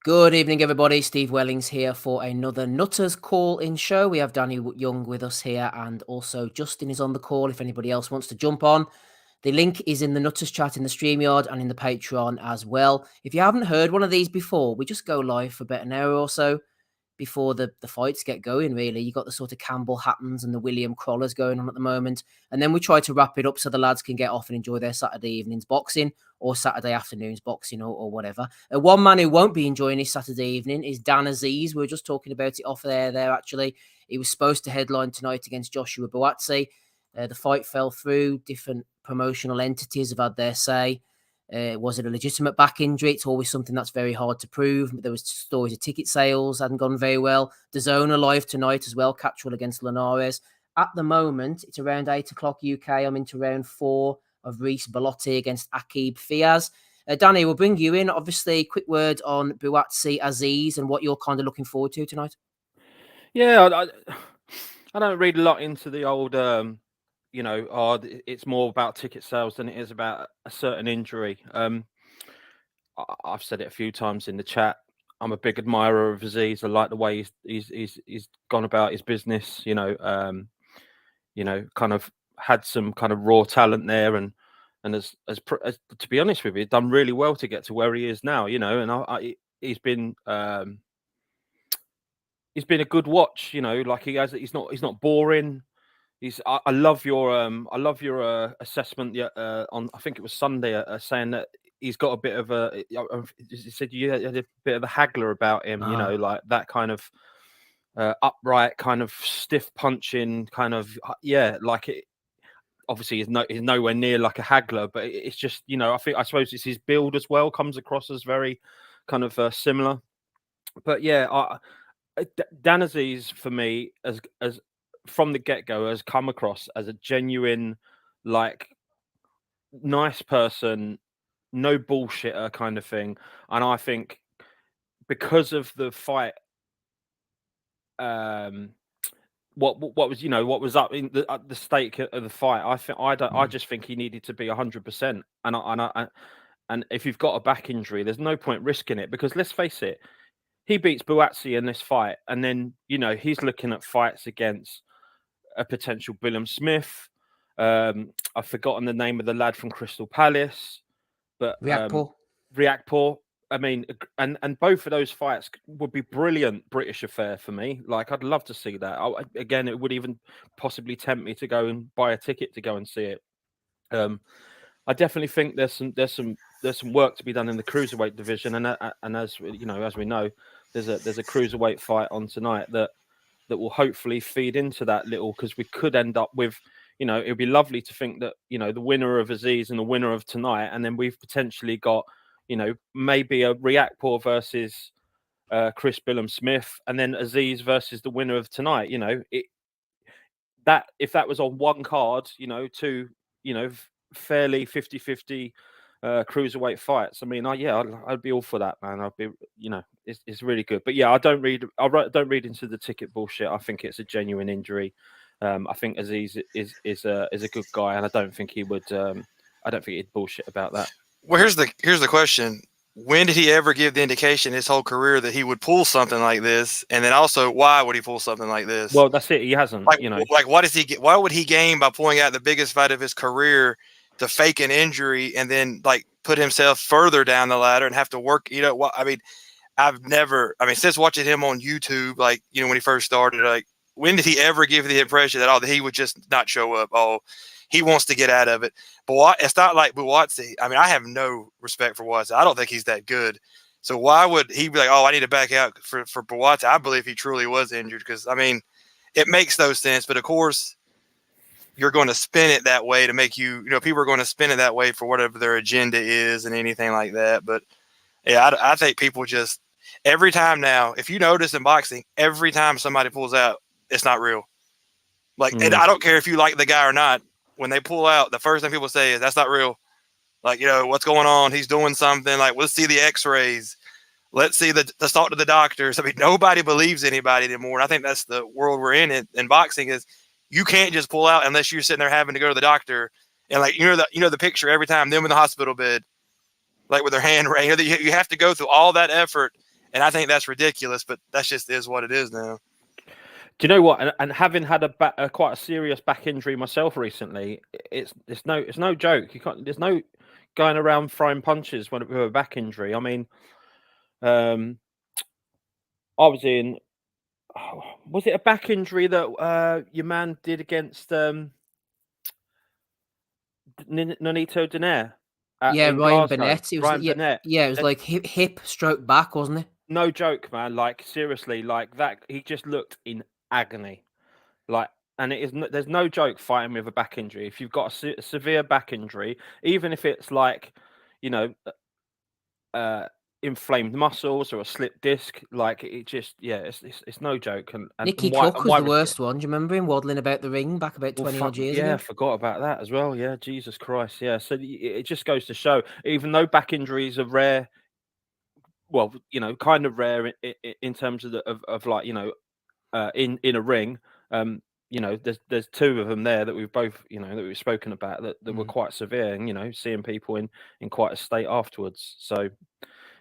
Good evening, everybody. Steve Wellings here for another Nutters call-in show. We have Danny Young with us here, and also Justin is on the call if anybody else wants to jump on. The link is in the Nutters chat in the StreamYard and in the Patreon as well. If you haven't heard one of these before, we just go live for about an hour or so before the fights get going, really. You got the sort of Campbell Hattons and the William Crawlers going on at the moment. And then we try to wrap it up so the lads can get off and enjoy their Saturday evenings boxing or Saturday afternoons boxing or whatever. One man who won't be enjoying his Saturday evening is Dan Aziz. We were just talking about it off there actually. He was supposed to headline tonight against Joshua Buatsi. The fight fell through. Different promotional entities have had their say. Was it a legitimate back injury? It's always something that's very hard to prove. There was stories of ticket sales hadn't gone very well. DAZN are live tonight as well. Catchwell against Linares. At the moment, it's around 8 o'clock UK. I'm into round 4 of Reese Bellotti against Akib Fiaz. Danny, we'll bring you in. Obviously, quick word on Buatsi Aziz and what you're kind of looking forward to tonight. Yeah, I don't read a lot into the old... it's more about ticket sales than it is about a certain injury. I've said it a few times in the chat. I'm a big admirer of Aziz. I like the way he's gone about his business. Kind of had some kind of raw talent there, and as to be honest with you, done really well to get to where he is now. And he's been a good watch. Like he's not boring. I love your assessment on, I think it was Sunday, saying that he's got a bit of a. You said you had a bit of a haggler about him, like that kind of upright, kind of stiff punching, kind of like it. Obviously, he's nowhere near like a haggler, but it's just I suppose it's his build as well, comes across as very kind of similar. But yeah, Dan Aziz for me as from the get-go has come across as a genuine, like, nice person, no bullshitter kind of thing. And I think because of the fight, what was up in the stake of the fight, I just think he needed to be 100%. And if you've got a back injury, there's no point risking it, because let's face it, he beats Buatsi in this fight, and then he's looking at fights against a potential William Smith. I've forgotten the name of the lad from Crystal Palace, but Riakporhe. I mean, and both of those fights would be brilliant British affair for me. Like, I'd love to see that. Again, it would even possibly tempt me to go and buy a ticket to go and see it. I definitely think there's some work to be done in the cruiserweight division, and as we know, there's a cruiserweight fight on tonight that will hopefully feed into that little, because we could end up with, it would be lovely to think that, the winner of Aziz and the winner of tonight, and then we've potentially got, maybe a Riakporhe versus Chris Billam-Smith, and then Aziz versus the winner of tonight. If that was on one card, two, fairly 50-50 cruiserweight fights. I mean, I'd be all for that, man. I'd be, it's really good. But yeah, I don't read into the ticket bullshit. I think it's a genuine injury. I think Aziz is a good guy, and I don't think he would. I don't think he'd bullshit about that. Well, here's the question: when did he ever give the indication his whole career that he would pull something like this? And then also, why would he pull something like this? Well, that's it. He hasn't. Like, what does he get? Why would he gain by pulling out the biggest fight of his career to fake an injury and then like put himself further down the ladder and have to work? Since watching him on YouTube, like, when he first started, like, when did he ever give the impression that he would just not show up? Oh, he wants to get out of it. But it's not like Buatsi. I mean, I have no respect for Buatsi. I don't think he's that good. So why would he be like, oh, I need to back out for Buatsi? I believe he truly was injured, because, I mean, it makes no sense. But, of course, you're going to spin it that way to make people are going to spin it that way for whatever their agenda is and anything like that. But, yeah, I think people just – every time now, if you notice in boxing, every time somebody pulls out, it's not real. Like, and I don't care if you like the guy or not. When they pull out, the first thing people say is, that's not real. Like, what's going on? He's doing something. Like, let's see the x-rays. Let's see let's talk to the doctors. I mean, nobody believes anybody anymore. And I think that's the world we're in boxing, is you can't just pull out unless you're sitting there having to go to the doctor. And like, the picture every time, them in the hospital bed, like with their hand raised, you have to go through all that effort. And I think that's ridiculous, but that's just is what it is now. Do you know what? And having had a quite a serious back injury myself recently, it's no joke. You can't. There's no going around throwing punches with a back injury. I mean, I was in. Was it a back injury that your man did against Nonito Donaire? Yeah, In Ryan Glasgow? Burnett. It was Ryan Burnett. Yeah, it was like hip stroke back, wasn't it? No joke, man. Like seriously, like that. He just looked in agony. Like, and there's no joke fighting with a back injury. If you've got a severe back injury, even if it's like, you know, inflamed muscles or a slipped disc, like it just, it's no joke. And Nicky why, Cook was the worst one. Do you remember him waddling about the ring back about 20 odd years ago? Yeah, I forgot about that as well. Yeah, Jesus Christ. Yeah, so it just goes to show, even though back injuries are rare, well, you know, kind of rare in terms of like, you know, in a ring. You know, there's two of them there that we've both, you know, that we've spoken about that were quite severe, and you know, seeing people in quite a state afterwards. So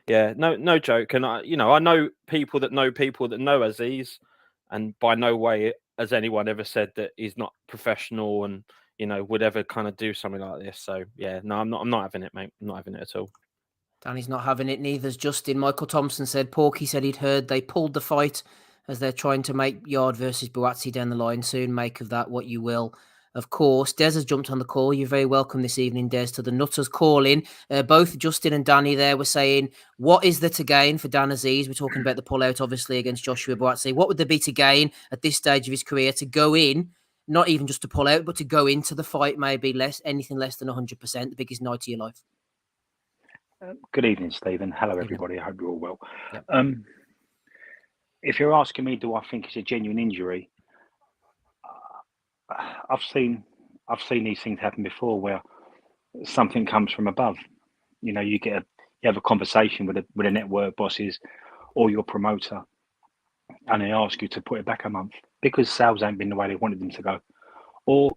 yeah, no joke. And I know people that know Aziz, and by no way has anyone ever said that he's not professional and, you know, would ever kind of do something like this. So yeah, no, I'm not having it, mate. I'm not having it at all. Danny's not having it, neither's Justin. Michael Thompson said Porky said he'd heard they pulled the fight as they're trying to make Yard versus Buatsi down the line soon. Make of that what you will. Of course, Des has jumped on the call. You're very welcome this evening, Des, to the Nutters call-in. Both Justin and Danny there were saying, what is there to gain for Dan Aziz? We're talking about the pullout, obviously, against Joshua Buatsi. What would there be to gain at this stage of his career to go in, not even just to pull out, but to go into the fight maybe anything less than 100%, the biggest night of your life? Good evening, Stephen. Hello, everybody. I hope you're all well. Yep. If you're asking me, do I think it's a genuine injury? I've seen these things happen before, where something comes from above. You know, you have a conversation with a network bosses or your promoter, and they ask you to put it back a month because sales ain't been the way they wanted them to go, or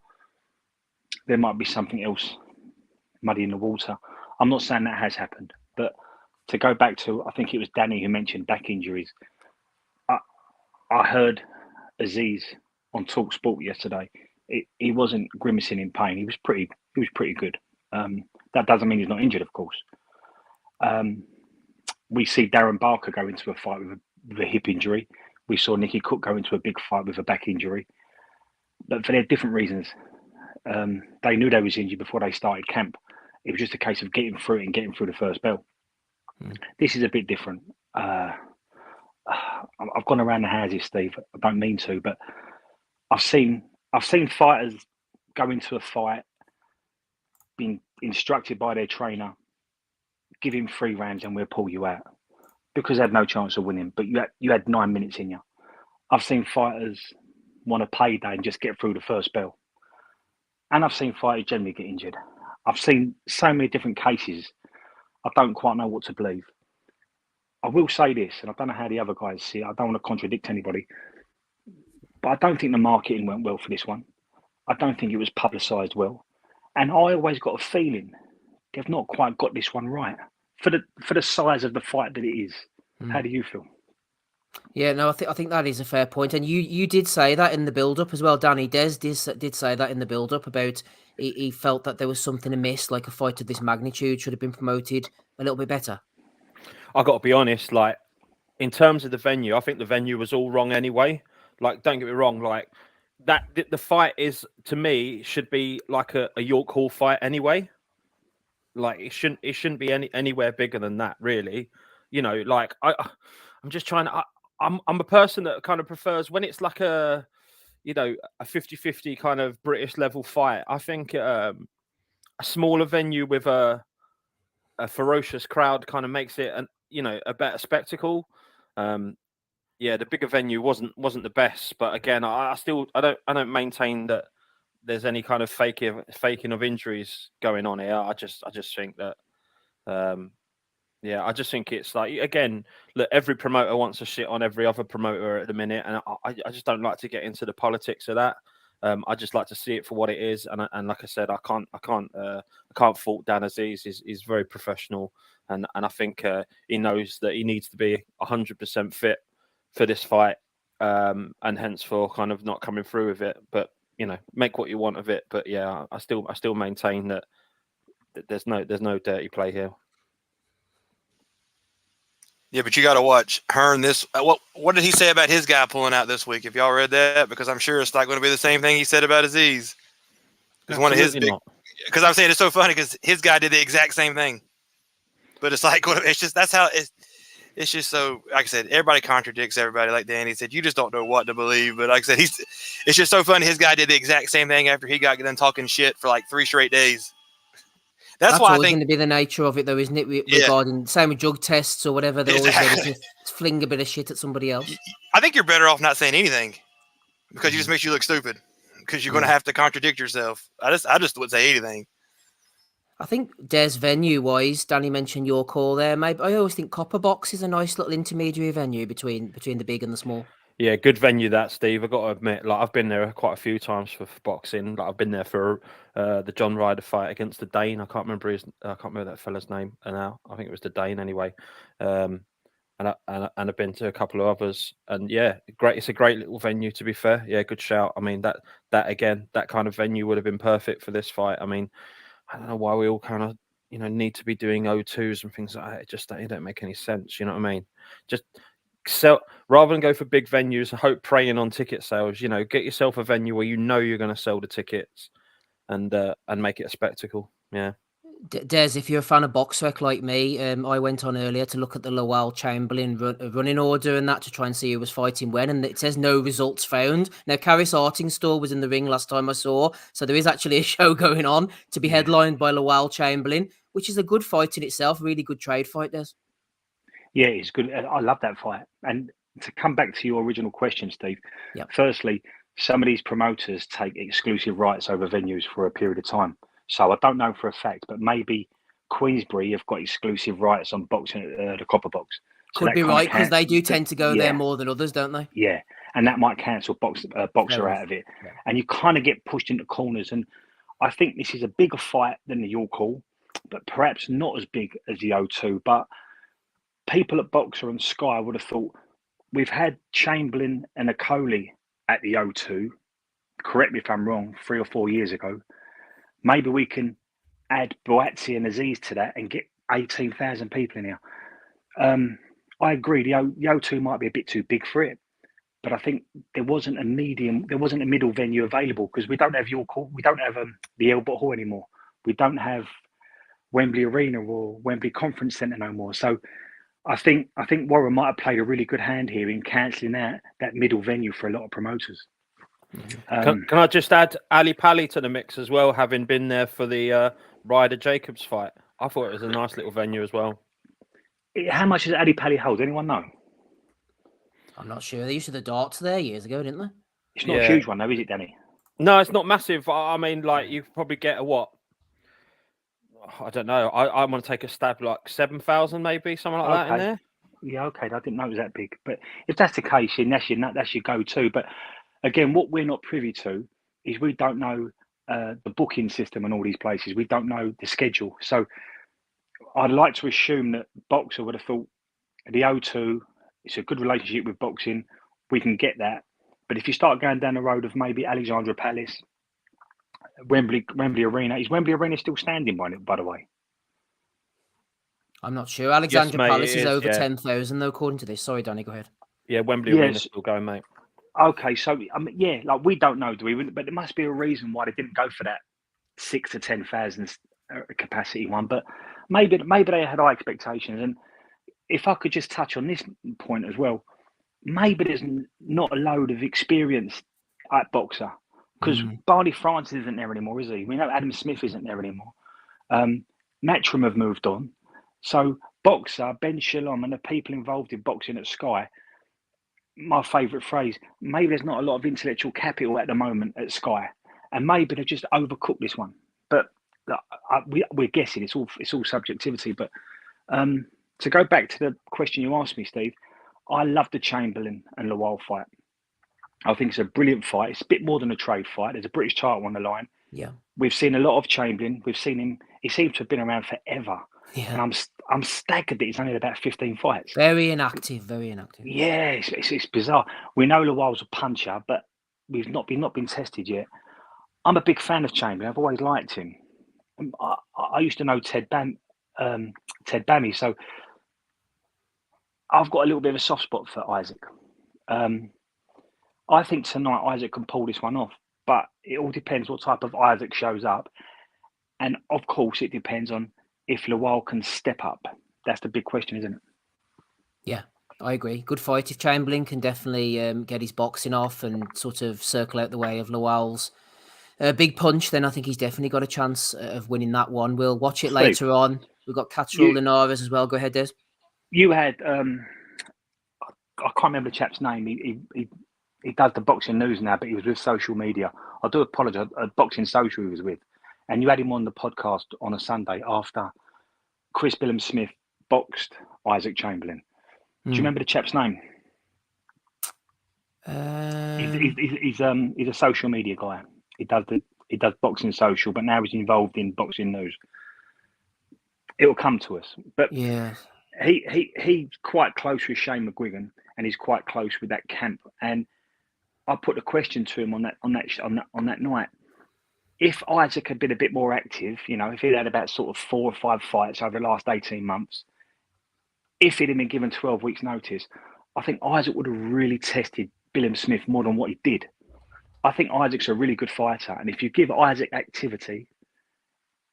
there might be something else muddy in the water. I'm not saying that has happened, but to go back to, I think it was Danny who mentioned back injuries. I heard Aziz on Talk Sport yesterday. He wasn't grimacing in pain. He was pretty good. That doesn't mean he's not injured, of course. We see Darren Barker go into a fight with a hip injury. We saw Nicky Cook go into a big fight with a back injury, but for their different reasons. They knew they was injured before they started camp. It was just a case of getting through it and getting through the first bell. This is a bit different. I've gone around the houses, Steve. I don't mean to, but I've seen fighters go into a fight, being instructed by their trainer, give him 3 rounds and we'll pull you out, because they had no chance of winning. But you had 9 minutes in you. I've seen fighters want a payday and just get through the first bell, and I've seen fighters generally get injured. I've seen so many different cases. I don't quite know what to believe. I will say this, and I don't know how the other guys see it. I don't want to contradict anybody, but I don't think the marketing went well for this one. I don't think it was publicised well. And I always got a feeling they've not quite got this one right for the size of the fight that it is. How do you feel? Yeah, no, I think that is a fair point, and you did say that in the build-up as well, Danny. Des did say that in the build-up about he felt that there was something amiss, like a fight of this magnitude should have been promoted a little bit better. I got to be honest, like in terms of the venue, I think the venue was all wrong anyway. Like, don't get me wrong, like that the fight is, to me, should be like a York Hall fight anyway. Like it shouldn't be anywhere bigger than that, really. You know, like I'm just trying to. I'm a person that kind of prefers when it's like a 50-50 kind of British level fight. I think a smaller venue with a ferocious crowd kind of makes it a better spectacle. The bigger venue wasn't the best, but again, I don't maintain that there's any kind of faking of injuries going on here. I just think that I just think it's like, again, look, every promoter wants to shit on every other promoter at the minute, and I just don't like to get into the politics of that. I just like to see it for what it is, and like I said, I can't fault Dan Aziz. He's very professional, and I think he knows that he needs to be 100% fit for this fight, and hence for kind of not coming through with it. But make what you want of it. But yeah, I still maintain that there's no dirty play here. Yeah, but you got to watch Hearn this. What did he say about his guy pulling out this week? Have y'all read that? Because I'm sure it's not going to be the same thing he said about Aziz. Because one of his big. Because I'm saying it's so funny because his guy did the exact same thing. But it's like it's just that's how it's just so. Like I said, everybody contradicts everybody. Like Danny said, you just don't know what to believe. But like I said, it's just so funny. His guy did the exact same thing after he got done talking shit for like 3 straight days. That's why I think going to be the nature of it, though, isn't it? Regarding same with drug tests or whatever, they're always ready to fling a bit of shit at somebody else. I think you're better off not saying anything because you just makes you look stupid because you're going to have to contradict yourself. I just wouldn't say anything. I think Des, venue-wise, Danny mentioned your call there. Maybe I always think Copper Box is a nice little intermediary venue between the big and the small. Yeah, good venue that, Steve. I've got to admit, like I've been there quite a few times for boxing. Like I've been there for the John Ryder fight against the Dane. I can't remember that fella's name now. I think it was the Dane anyway. And I've been to a couple of others. And yeah, great. It's a great little venue, to be fair. Yeah, good shout. I mean that again, that kind of venue would have been perfect for this fight. I mean, I don't know why we all kind of need to be doing O2s and things like that. It don't make any sense. You know what I mean? Just sell rather than go for big venues and hope preying on ticket sales. Get yourself a venue where you're going to sell the tickets and make it a spectacle. Yeah. Des, if you're a fan of Boxrec like me, I went on earlier to look at the Lowell Chamberlain running order and that to try and see who was fighting when, and it says no results found. Now, Karis Artingstall was in the ring last time I saw, so there is actually a show going on to be headlined by Lowell Chamberlain, which is a good fight in itself, really good trade fight, Des. Yeah, it's good. I love that fight. And to come back to your original question, Steve, firstly, some of these promoters take exclusive rights over venues for a period of time. So I don't know for a fact, but maybe Queensbury have got exclusive rights on boxing at the Copper Box. So could be right, because they do tend to go there more than others, don't they? Yeah, and that might cancel Boxer out of it. Yeah. And you kind of get pushed into corners. And I think this is a bigger fight than the York Hall, but perhaps not as big as the O2. But people at Boxer and Sky would have thought, we've had Chamberlain and Adeleye at the O2, correct me if I'm wrong, 3 or 4 years ago. Maybe we can add Buatsi and Aziz to that and get 18,000 people in here. I agree, the O2 might be a bit too big for it, but I think there wasn't a middle venue available because we don't have York Hall, we don't have the Albert Hall anymore. We don't have Wembley Arena or Wembley Conference Centre no more. So I think Warren might have played a really good hand here in cancelling that middle venue for a lot of promoters. Can I just add Ali Pally to the mix as well, having been there for the Ryder Jacobs fight? I thought it was a nice little venue as well. How much does Ali Pally hold? Anyone know? I'm not sure. They used to the darts there years ago, didn't they? It's not a huge one though, is it, Danny? No, it's not massive. I mean, like you probably get a what? I don't know. I want to take a stab, like 7,000 maybe, something like that in there. Yeah, okay. I didn't know it was that big. But if that's the case, then that's your go-to. But again, what we're not privy to is we don't know the booking system and all these places. We don't know the schedule. So I'd like to assume that Boxer would have thought the O2, it's a good relationship with boxing. We can get that. But if you start going down the road of maybe Alexandra Palace, Wembley Arena, is Wembley Arena still standing by the way? I'm not sure. Alexandra Palace is over 10,000 though, according to this. Sorry, Danny, go ahead. Yeah, Wembley Arena's still going, mate. Okay, so like we don't know, do we? But there must be a reason why they didn't go for that 6,000 to 10,000 capacity one. But maybe they had high expectations. And if I could just touch on this point as well, maybe there's not a load of experience at Boxer because Barney Francis isn't there anymore, is he? We know Adam Smith isn't there anymore. Matchroom have moved on. So Boxer, Ben Shalom, and the people involved in boxing at Sky, my favourite phrase, maybe there's not a lot of intellectual capital at the moment at Sky, and maybe they've just overcooked this one. But we're guessing, it's all subjectivity. But to go back to the question you asked me, Steve, I love the Chamberlain and Lowell fight. I think it's a brilliant fight. It's a bit more than a trade fight. There's a British title on the line. Yeah. We've seen a lot of Chamberlain. We've seen him. He seems to have been around forever. Yeah. And I'm staggered that he's only had about 15 fights. Very inactive. Very inactive. Yeah, it's bizarre. We know Lawal's a puncher, but we've not been tested yet. I'm a big fan of Chamberlain. I've always liked him. I used to know Ted Bammy, so I've got a little bit of a soft spot for Isaac. I think tonight Isaac can pull this one off, but it all depends what type of Isaac shows up. And of course, it depends on if Lawal can step up. That's the big question, isn't it? Yeah, I agree. Good fight. If Chamberlain can definitely get his boxing off and sort of circle out the way of Lawal's big punch, then I think he's definitely got a chance of winning that one. We'll watch it later on. We've got Catrol Linares as well. Go ahead, Des. You had, I can't remember the chap's name. He does the boxing news now, but he was with social media. I do apologise. Boxing Social he was with. And you had him on the podcast on a Sunday after Chris Billum-Smith boxed Isaac Chamberlain. Do you remember the chap's name? He's a social media guy. He does Boxing Social, but now he's involved in Boxing News. It will come to us, but yeah, he's quite close with Shane McGuigan, and he's quite close with that camp. And I put a question to him on that night. If Isaac had been a bit more active, if he'd had about sort of 4 or 5 fights over the last 18 months, if he'd have been given 12 weeks notice, I think Isaac would have really tested Billum-Smith more than what he did. I think Isaac's a really good fighter. And if you give Isaac activity,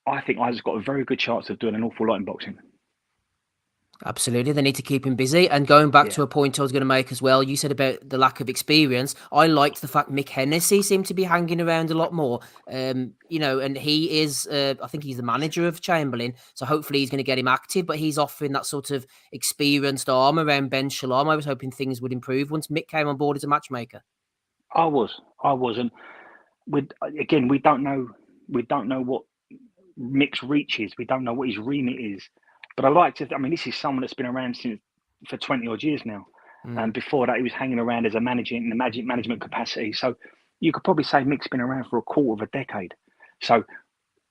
I think Isaac's got a very good chance of doing an awful lot in boxing. Absolutely. They need to keep him busy. And going back to a point I was going to make as well, you said about the lack of experience. I liked the fact Mick Hennessy seemed to be hanging around a lot more. And he is, I think he's the manager of Chamberlain. So hopefully he's going to get him active, but he's offering that sort of experienced arm around Ben Shalom. I was hoping things would improve once Mick came on board as a matchmaker. I was. And we don't know what Mick's reach is. We don't know what his remit is. But I like to. This is someone that's been around for 20 odd years now. And before that, he was hanging around as a manager in the management capacity. So you could probably say Mick's been around for a quarter of a decade. So,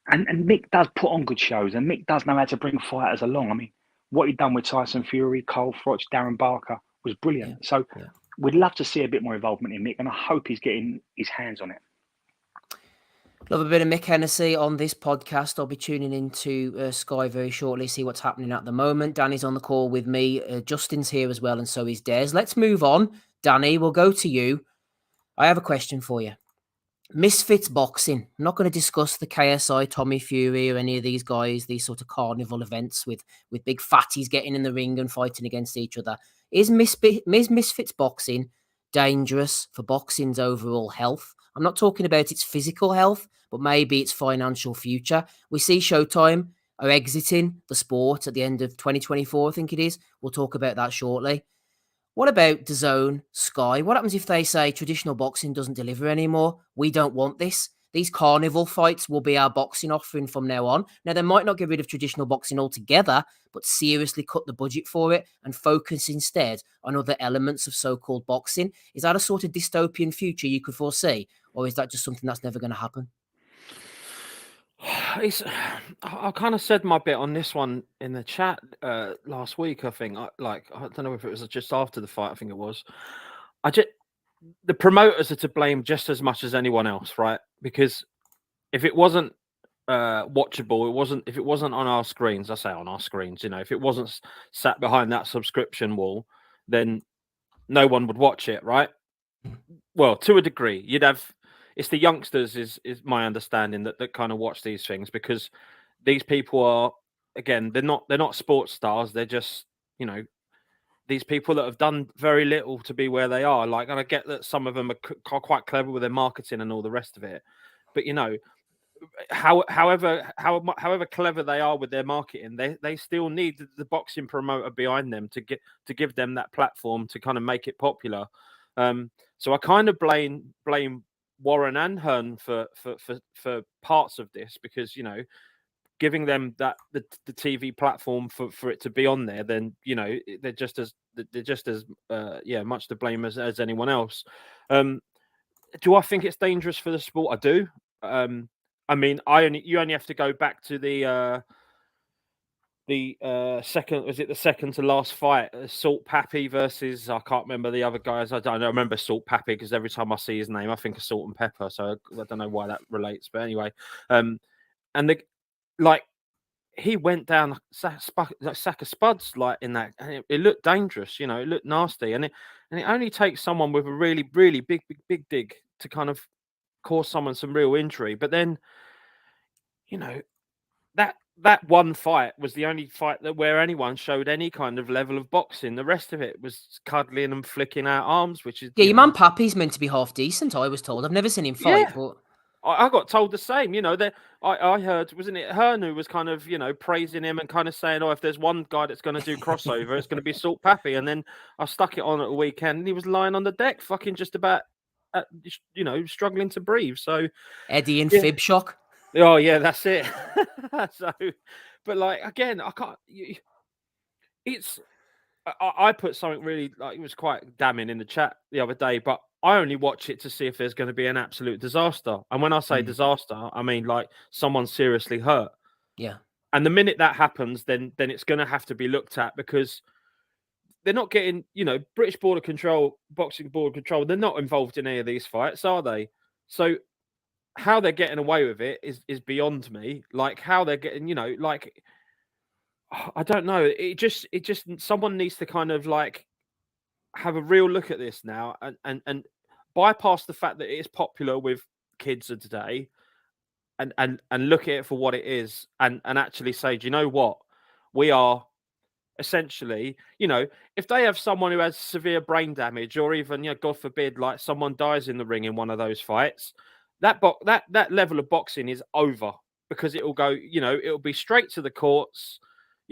and Mick does put on good shows, and Mick does know how to bring fighters along. What he'd done with Tyson Fury, Cole Froch, Darren Barker was brilliant. Yeah. So we'd love to see a bit more involvement in Mick, and I hope he's getting his hands on it. Love a bit of Mick Hennessy on this podcast. I'll be tuning into Sky very shortly, see what's happening at the moment. Danny's on the call with me. Justin's here as well, and so is Des. Let's move on. Danny, we'll go to you. I have a question for you. MisFits boxing. I'm not going to discuss the KSI, Tommy Fury, or any of these guys, these sort of carnival events with big fatties getting in the ring and fighting against each other. Is MisFits boxing dangerous for boxing's overall health? I'm not talking about its physical health, but maybe its financial future. We see Showtime are exiting the sport at the end of 2024, I think it is. We'll talk about that shortly. What about DAZN, Sky? What happens if they say traditional boxing doesn't deliver anymore? We don't want this. These carnival fights will be our boxing offering from now on. Now, they might not get rid of traditional boxing altogether, but seriously cut the budget for it and focus instead on other elements of so-called boxing. Is that a sort of dystopian future you could foresee? Or is that just something that's never going to happen? I kind of said my bit on this one in the chat last week. I think, I don't know if it was just after the fight. I think it was. The promoters are to blame just as much as anyone else, right? Because if it wasn't watchable, if it wasn't on our screens, I say on our screens, if it wasn't sat behind that subscription wall, then no one would watch it, right? Well, to a degree, it's the youngsters is my understanding that kind of watch these things, because these people are, again, they're not sports stars. They're just, these people that have done very little to be where they are. And I get that some of them are quite clever with their marketing and all the rest of it. But, however clever they are with their marketing, they still need the boxing promoter behind them to give them that platform to kind of make it popular. So I kind of blame Warren and Hearn for parts of this, because giving them the TV platform for it to be on there, then they're just as much to blame as anyone else. do I think it's dangerous for the sport? I do. I mean, you only have to go back to the second, was it the second to last fight, Salt Pappy versus, I can't remember the other guys. I don't know, I remember Salt Pappy because every time I see his name, I think of Salt and Pepper. So I don't know why that relates, but anyway, and he went down like sack of spuds like in that, and it looked dangerous. It looked nasty, and it only takes someone with a really, really big dig to kind of cause someone some real injury. But then, that one fight was the only fight where anyone showed any kind of level of boxing. The rest of it was cuddling and flicking out arms, which is your man Pappy's meant to be half decent. I was told. I've never seen him fight, but I got told the same. That I heard, wasn't it Hearn who was kind of praising him and kind of saying, "Oh, if there's one guy that's going to do crossover, it's going to be Salt Pappy." And then I stuck it on at the weekend, and he was lying on the deck, fucking just about, struggling to breathe. So Eddie and Fib shock. Oh yeah, that's it. So, but like again, I can't. I put something really it was quite damning in the chat the other day, but I only watch it to see if there's going to be an absolute disaster. And when I say disaster, I mean like someone seriously hurt. Yeah. And the minute that happens, then it's going to have to be looked at, because they're not getting, British Border Control, Boxing Board Control. They're not involved in any of these fights, are they? So how they're getting away with it is beyond me. Like how they're getting, I don't know. It just someone needs to kind of like have a real look at this now and bypass the fact that it is popular with kids of today and look at it for what it is and actually say, do you know what? We are essentially, if they have someone who has severe brain damage or even, God forbid, like someone dies in the ring in one of those fights, that level of boxing is over, because it will go, it'll be straight to the courts.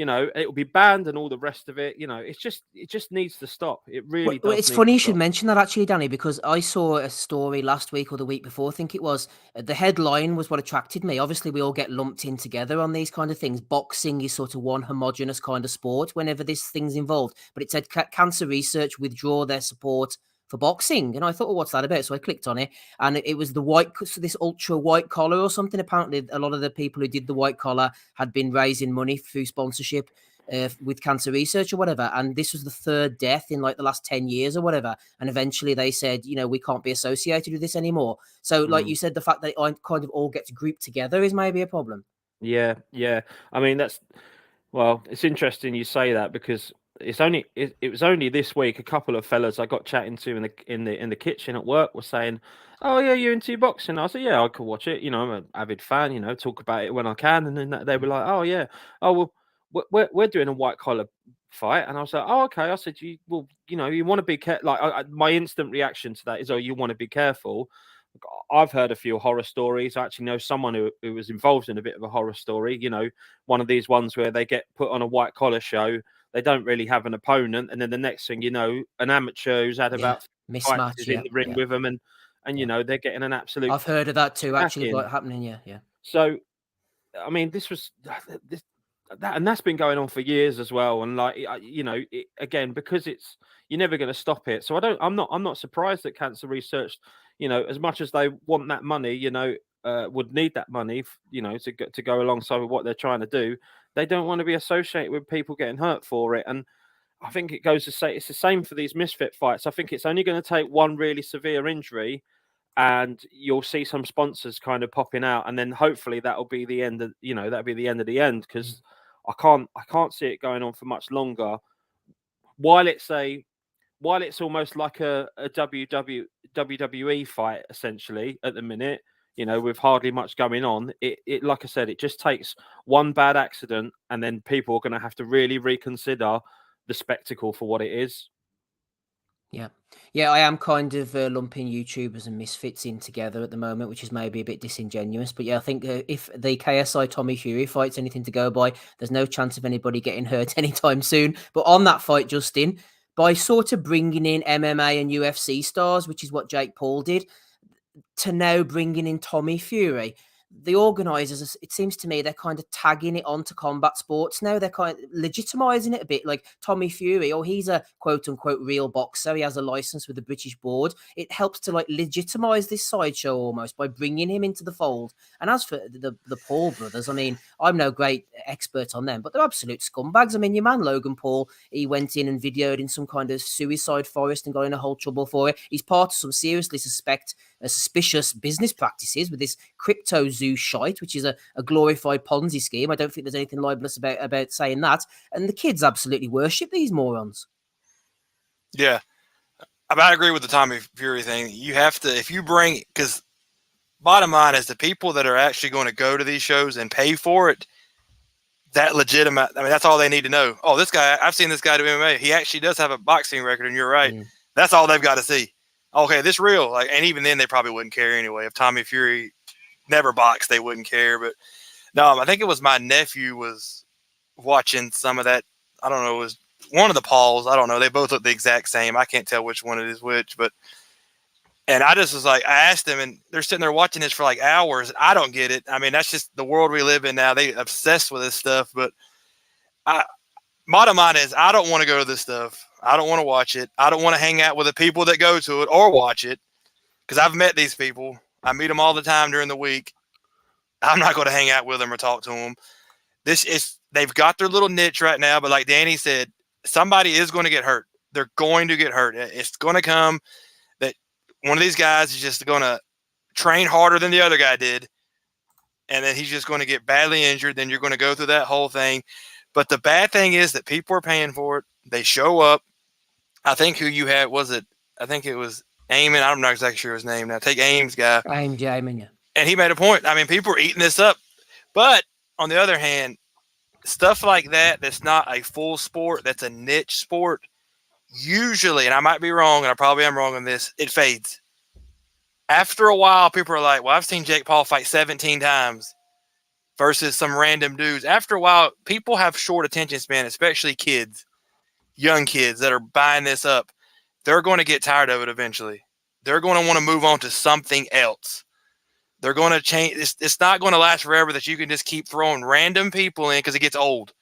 It will be banned and all the rest of it. It just needs to stop. It really does. It's funny you should mention that, actually, Danny, because I saw a story last week or the week before, I think it was. The headline was what attracted me. Obviously, we all get lumped in together on these kind of things. Boxing is sort of one homogenous kind of sport whenever this thing's involved. But it said cancer research withdraw their support for boxing. And I thought, well, what's that about? So I clicked on it, and it was this ultra white collar or something. Apparently, a lot of the people who did the white collar had been raising money through sponsorship with cancer research or whatever. And this was the third death in like the last 10 years or whatever. And eventually they said, we can't be associated with this anymore. So like you said, the fact that it kind of all gets grouped together is maybe a problem. Yeah. I mean, it's interesting you say that, because it was only this week a couple of fellas I got chatting to in the kitchen at work were saying, "Oh yeah, you're into boxing?" I said, "Yeah, I could watch it. I'm an avid fan. Talk about it when I can." And then they were like, "Oh yeah, oh well, we're doing a white collar fight," and I was like, "Oh okay." I said, "You want to be careful." Like my instant reaction to that is, "Oh, you want to be careful." I've heard a few horror stories. I actually know someone who was involved in a bit of a horror story. One of these ones where they get put on a white collar show. They don't really have an opponent, and then the next thing you know, an amateur who's had about mismatch is in the ring with them, and they're getting an absolute. I've heard of that too, actually, like happening. Yeah. So, I mean, this, and that's been going on for years as well, and again, because you're never going to stop it. So I'm not surprised that cancer research, as much as they want that money, would need that money, to go alongside with what they're trying to do. They don't want to be associated with people getting hurt for it. And I think it goes to say it's the same for these misfit fights. I think it's only going to take one really severe injury, and you'll see some sponsors kind of popping out, and then hopefully that'll be the end of that'll be the end of the end, because I can't see it going on for much longer. While it's almost like a WWE fight essentially at the minute, with hardly much going on, it like I said, it just takes one bad accident, and then people are going to have to really reconsider the spectacle for what it is. Yeah, I am kind of lumping YouTubers and misfits in together at the moment, which is maybe a bit disingenuous. But yeah, I think if the KSI Tommy Fury fight's anything to go by, there's no chance of anybody getting hurt anytime soon. But on that fight, Justin, by sort of bringing in MMA and UFC stars, which is what Jake Paul did, to now bringing in Tommy Fury, the organisers, it seems to me, they're kind of tagging it onto combat sports now. They're kind of legitimising it a bit, like Tommy Fury. Oh, he's a quote unquote real boxer. He has a license with the British board. It helps to like legitimise this sideshow almost by bringing him into the fold. And as for the Paul brothers, I mean, I'm no great expert on them, but they're absolute scumbags. I mean, your man Logan Paul, he went in and videoed in some kind of suicide forest and got in a whole trouble for it. He's part of some seriously suspicious business practices with this crypto zoo shite, which is a glorified Ponzi scheme. I don't think there's anything libelous about saying that. And the kids absolutely worship these morons. Yeah. I agree with the Tommy Fury thing. You have to, if you bring, because bottom line is the people that are actually going to go to these shows and pay for it, that legitimate, I mean, that's all they need to know. Oh, this guy, I've seen this guy do MMA. He actually does have a boxing record, and you're right. That's all they've got to see. Okay, this real. Like, and even then, they probably wouldn't care anyway. If Tommy Fury never boxed, they wouldn't care. But no, I think it was my nephew was watching some of that. I don't know, it was one of the Pauls. I don't know. They both look the exact same. I can't tell which one it is which, but and I just was like, I asked them, and they're sitting there watching this for like hours. I don't get it. I mean, that's just the world we live in now. They obsessed with this stuff, but bottom line is I don't want to go to this stuff. I don't want to watch it. I don't want to hang out with the people that go to it or watch it because I've met these people. I meet them all the time during the week. I'm not going to hang out with them or talk to them. They've got their little niche right now, but like Danny said, somebody is going to get hurt. They're going to get hurt. It's going to come that one of these guys is just going to train harder than the other guy did, and then he's just going to get badly injured. Then you're going to go through that whole thing. But the bad thing is that people are paying for it. They show up. I think who you had was it? I think it was Eamon. I'm not exactly sure his name now. Take Aim's guy. Eamon, yeah. And he made a point. I mean, people are eating this up. But on the other hand, stuff like that, that's not a full sport, that's a niche sport, usually, and I might be wrong, and I probably am wrong on this, it fades. After a while, people are like, well, I've seen Jake Paul fight 17 times versus some random dudes. After a while, people have short attention span, especially kids, young kids that are buying this up. They're going to get tired of it eventually. They're going to want to move on to something else. They're going to change. It's not going to last forever that you can just keep throwing random people in because it gets old.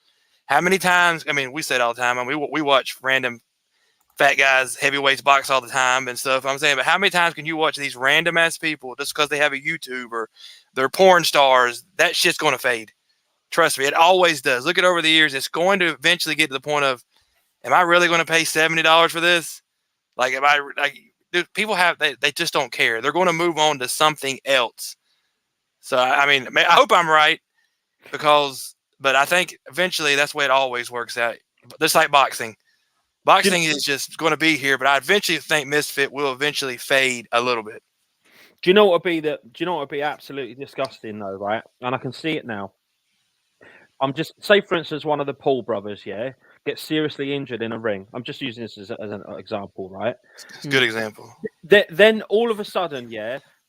How many times? I mean, we say it all the time. I mean, we watch random fat guys, heavyweights box all the time and stuff. I'm saying, but how many times can you watch these random ass people just because they have a YouTube or they're porn stars? That shit's going to fade. Trust me, it always does. Look at over the years. It's going to eventually get to the point of, am I really going to pay $70 for this? Like, am I like? Dude, people have they just don't care. They're going to move on to something else. So I mean, I hope I'm right but I think eventually that's the way it always works out. Just like boxing. Boxing is just going to be here, but I eventually think Misfit will eventually fade a little bit. Do you know what would be absolutely disgusting though, right? And I can see it now. I'm just say for instance, one of the Paul brothers, gets seriously injured in a ring. I'm just using this as an example, right? It's a good example. Then all of a sudden,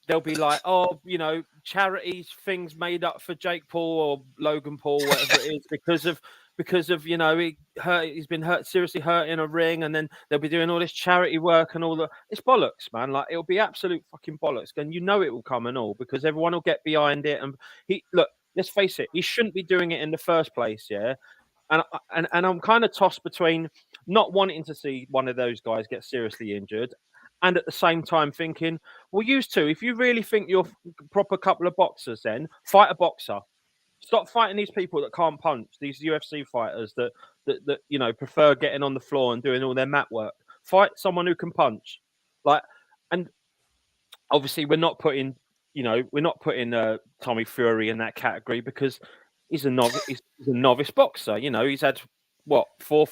they'll be like, oh, charities, things made up for Jake Paul or Logan Paul, whatever it is, because of he's been seriously hurt in a ring, and then they'll be doing all this charity work and all it's bollocks, man. Like, it'll be absolute fucking bollocks, and it will come and all because everyone will get behind it. And let's face it, he shouldn't be doing it in the first place, And I'm kind of tossed between not wanting to see one of those guys get seriously injured, and at the same time thinking, well, you two, if you really think you're a proper couple of boxers, then fight a boxer. Stop fighting these people that can't punch. These UFC fighters that prefer getting on the floor and doing all their mat work. Fight someone who can punch. And obviously we're not putting Tommy Fury in that category because he's a novice. He's a novice boxer. He's had five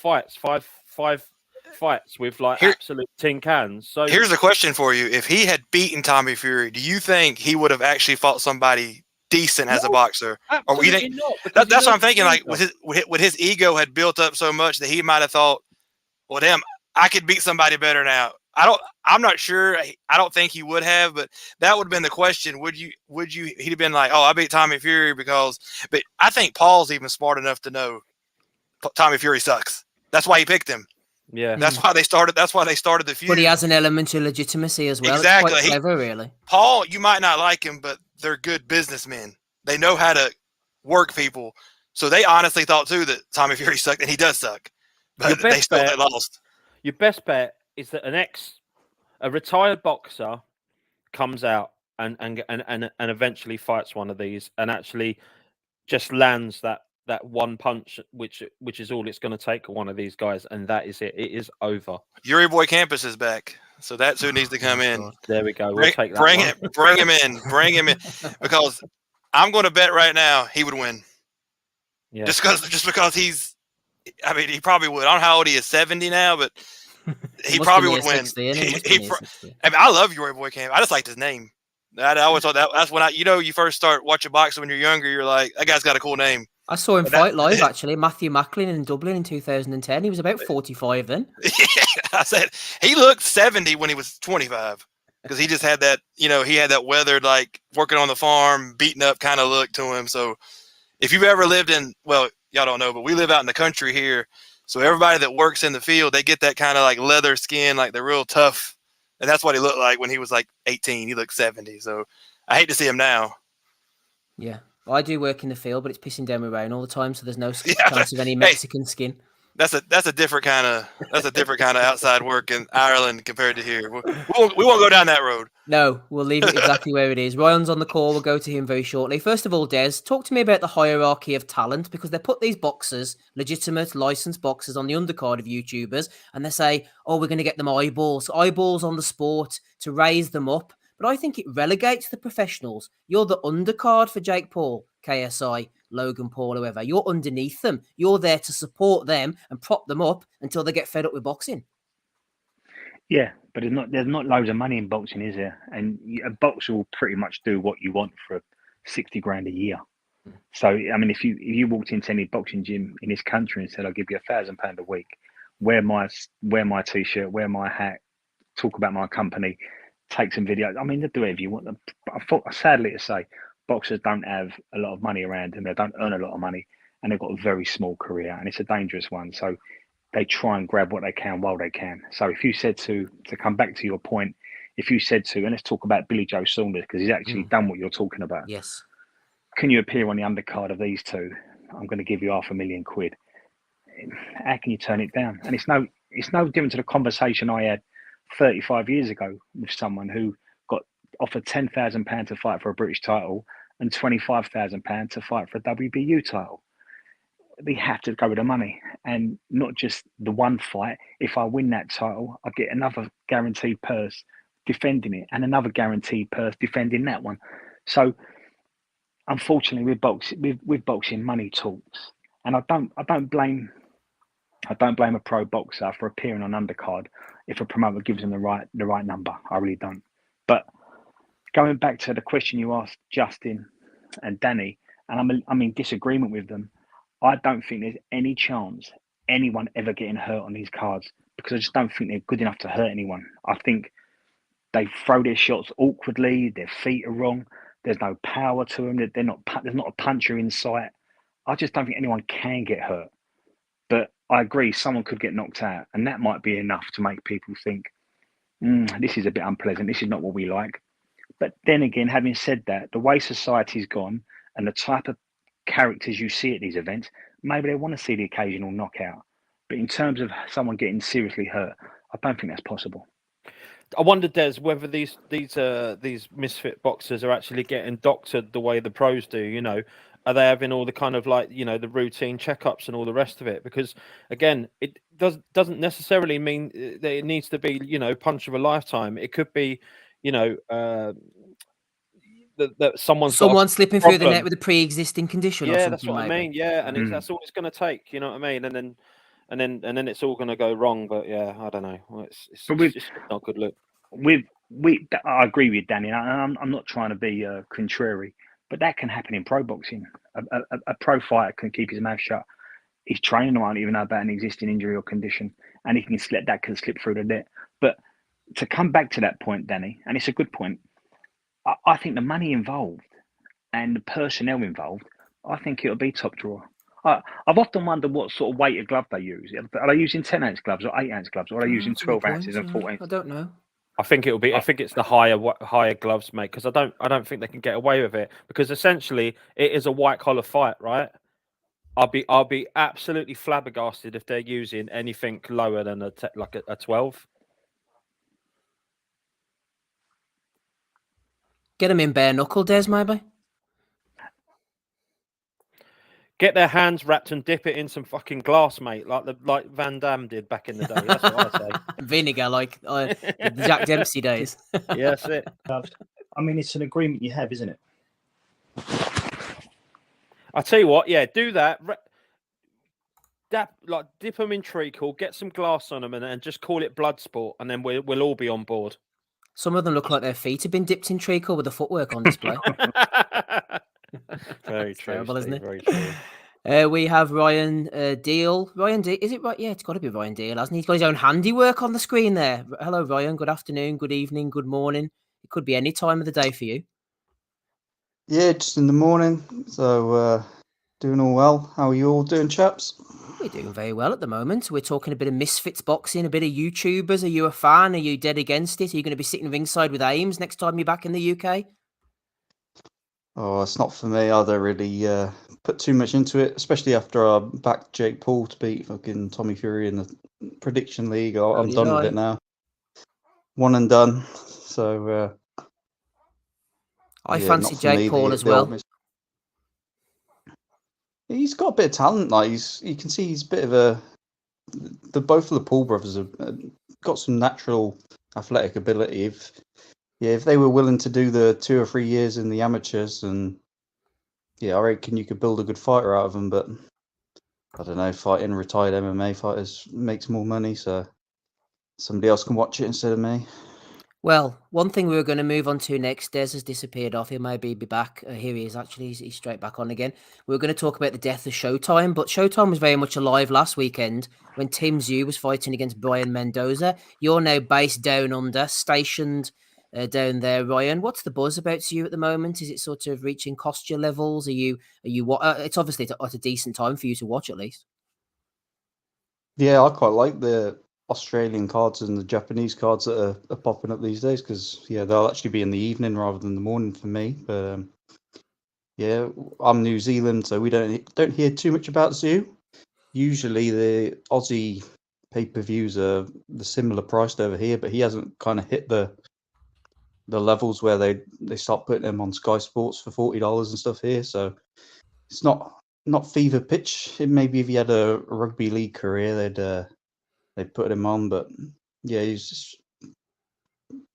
fights with absolute tin cans. So here's a question for you: if he had beaten Tommy Fury, do you think he would have actually fought somebody decent as a boxer? Or you think that's what I'm thinking? Like, would his ego had built up so much that he might have thought, "Well, damn, I could beat somebody better now." I'm not sure. I don't think he would have, but that would have been the question. Would you? He'd have been like, "Oh, I beat Tommy Fury because." But I think Paul's even smart enough to know Tommy Fury sucks. That's why he picked him. Yeah, that's why they started. That's why they started the feud. But he has an element of legitimacy as well. Exactly. It's quite clever, really. Paul, you might not like him, but they're good businessmen. They know how to work people. So they honestly thought too that Tommy Fury sucked, and he does suck. But they lost. Your best bet is that a retired boxer comes out and eventually fights one of these and actually just lands that one punch, which is all it's going to take for one of these guys, and that is it. It is over. Yuri Boy Campus is back, so that's who needs to come in. God. There we go. We'll take that. Bring him in, because I'm going to bet right now he would win. Yeah. Just because he's, I mean, he probably would. I don't know how old he is, 70 now, but he probably would win. 60, I mean, I love Yuri Boy Camp. I just liked his name. I always thought that's when you first start watching boxing when you're younger. You're like, that guy's got a cool name. I saw him fight live, actually. Matthew Macklin in Dublin in 2010. He was about 45 then. Yeah, I said he looked 70 when he was 25 because he just had that, he had that weathered, like working on the farm, beaten up kind of look to him. So if you've ever lived y'all don't know, but we live out in the country here. So everybody that works in the field, they get that kind of like leather skin, like they're real tough. And that's what he looked like when he was like 18. He looked 70. So I hate to see him now. Yeah. Well, I do work in the field, but it's pissing down my rain all the time, so there's no chance of any Mexican skin. That's a different kind of outside work in Ireland compared to here. We won't go down that road. No, we'll leave it exactly where it is. Ryan's on the call. We'll go to him very shortly. First of all, Des, talk to me about the hierarchy of talent, because they put these boxers, legitimate licensed boxers, on the undercard of YouTubers, and they say, oh, we're going to get them eyeballs on the sport to raise them up. But I think it relegates the professionals. You're the undercard for Jake Paul, KSI, Logan Paul, whoever. You're underneath them. You're there to support them and prop them up until they get fed up with boxing. Yeah, but there's not loads of money in boxing, is there? And a boxer will pretty much do what you want for 60 grand a year. So, I mean, if you walked into any boxing gym in this country and said, I'll give you £1,000 a week, wear my T-shirt, wear my hat, talk about my company, take some videos. I mean, they do whatever you want. Sadly to say, boxers don't have a lot of money around them. They don't earn a lot of money, and they've got a very small career, and it's a dangerous one. So they try and grab what they can while they can. So if you said to come back to your point, if you said to, and let's talk about Billy Joe Saunders, because he's actually done what you're talking about. Yes. Can you appear on the undercard of these two? I'm going to give you £500,000. How can you turn it down? And it's no different to the conversation I had 35 years ago with someone who got offered £10,000 to fight for a British title and £25,000 to fight for a WBU title. They have to go with the money, and not just the one fight. If I win that title, I get another guaranteed purse defending it, and another guaranteed purse defending that one. So, unfortunately, with boxing, money talks, and I don't blame a pro boxer for appearing on undercard if a promoter gives them the right number. I really don't. But going back to the question you asked Justin and Danny, and I'm in disagreement with them. I don't think there's any chance anyone ever getting hurt on these cards, because I just don't think they're good enough to hurt anyone. I think they throw their shots awkwardly. Their feet are wrong. There's no power to them. There's not a puncher in sight. I just don't think anyone can get hurt. But I agree, someone could get knocked out, and that might be enough to make people think, this is a bit unpleasant. This is not what we like. But then again, having said that, the way society's gone and the type of characters you see at these events, maybe they want to see the occasional knockout. But in terms of someone getting seriously hurt, I don't think that's possible. I wonder, Des, whether these misfit boxers are actually getting doctored the way the pros do. Are they having all the kind of the routine checkups and all the rest of it? Because again, it doesn't necessarily mean that it needs to be punch of a lifetime. It could be that someone's slipping through the net with a pre-existing condition. Yeah, or something, that's what maybe. I mean. Yeah, and that's all it's going to take. You know what I mean? And then it's all going to go wrong. But yeah, I don't know. Well, it's just not good look. I agree with Danny. I'm not trying to be contrary, but that can happen in pro boxing. A pro fighter can keep his mouth shut. His trainer won't even know about an existing injury or condition, and he can slip through the net. But to come back to that point, Danny, and it's a good point. I think the money involved and the personnel involved, I think it'll be top drawer. I've often wondered what sort of weight of glove they use. Are they using 10-ounce gloves or 8-ounce gloves, or are they using 12 ounces and 14? I don't know. I think it'll be. I think it's the higher gloves, mate. Because I don't think they can get away with it. Because essentially, it is a white collar fight, right? I'll be absolutely flabbergasted if they're using anything lower than a 12. Get them in bare knuckle, Des, maybe. Get their hands wrapped and dip it in some fucking glass, mate, like Van Damme did back in the day. That's what I say. Vinegar, like the Jack Dempsey days. Yeah, that's it. I mean, it's an agreement you have, isn't it? I tell you what, yeah, do that. Dip them in treacle, get some glass on them, and just call it blood sport, and then we'll all be on board. Some of them look like their feet have been dipped in treacle with the footwork on display. Very It's true, terrible, isn't Steve, it? very true. We have Ryan Deal. Ryan Deal, is it right? Yeah, it's got to be Ryan Deal, hasn't he? He's got his own handiwork on the screen there. Hello, Ryan. Good afternoon, good evening, good morning. It could be any time of the day for you. Yeah, just in the morning. So doing all well. How are you all doing, chaps? We're doing very well at the moment. We're talking a bit of MisFits boxing, a bit of YouTubers. Are you a fan? Are you dead against it? Are you going to be sitting ringside with Ames next time you're back in the UK? Oh, it's not for me. I don't really put too much into it, especially after I backed Jake Paul to beat fucking Tommy Fury in the prediction league. I'm done with it now. One and done. So I fancy Jake Paul as well. He's got a bit of talent. Like you can see he's a bit of a. Both of the Paul brothers have got some natural athletic ability. If they were willing to do the 2 or 3 years in the amateurs, and I reckon you could build a good fighter out of them. But I don't know, fighting retired MMA fighters makes more money, so somebody else can watch it instead of me. Well, one thing we were going to move on to next, Des has disappeared off. He'll maybe be back. Here he is, actually. He's straight back on again. We were going to talk about the death of Showtime, but Showtime was very much alive last weekend when Tim Zhu was fighting against Brian Mendoza. You're now based down under, stationed down there, Ryan. What's the buzz about you at the moment? Is it sort of reaching costume levels? Are you? It's obviously at a decent time for you to watch, at least. Yeah, I quite like the Australian cards and the Japanese cards that are popping up these days because they'll actually be in the evening rather than the morning for me. But I'm New Zealand, so we don't hear too much about Zoo. Usually the Aussie pay-per-views are the similar priced over here, but he hasn't kind of hit the levels where they start putting them on Sky Sports for $40 and stuff here. So it's not fever pitch. Maybe if he had a rugby league career, they'd put him on. But he's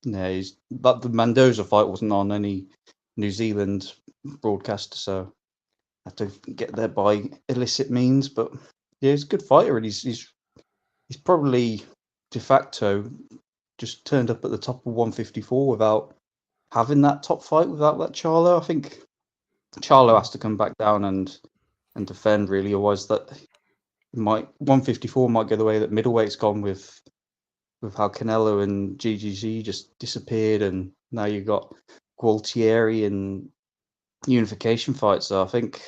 but the Mendoza fight wasn't on any New Zealand broadcaster, so I had to get there by illicit means. But he's a good fighter, and he's probably de facto just turned up at the top of 154 without having that top fight, without that Charlo. I think Charlo has to come back down and defend, really, otherwise that 154 might go the way that middleweight's gone with how Canelo and GGG just disappeared, and now you've got Gualtieri and unification fights. So I think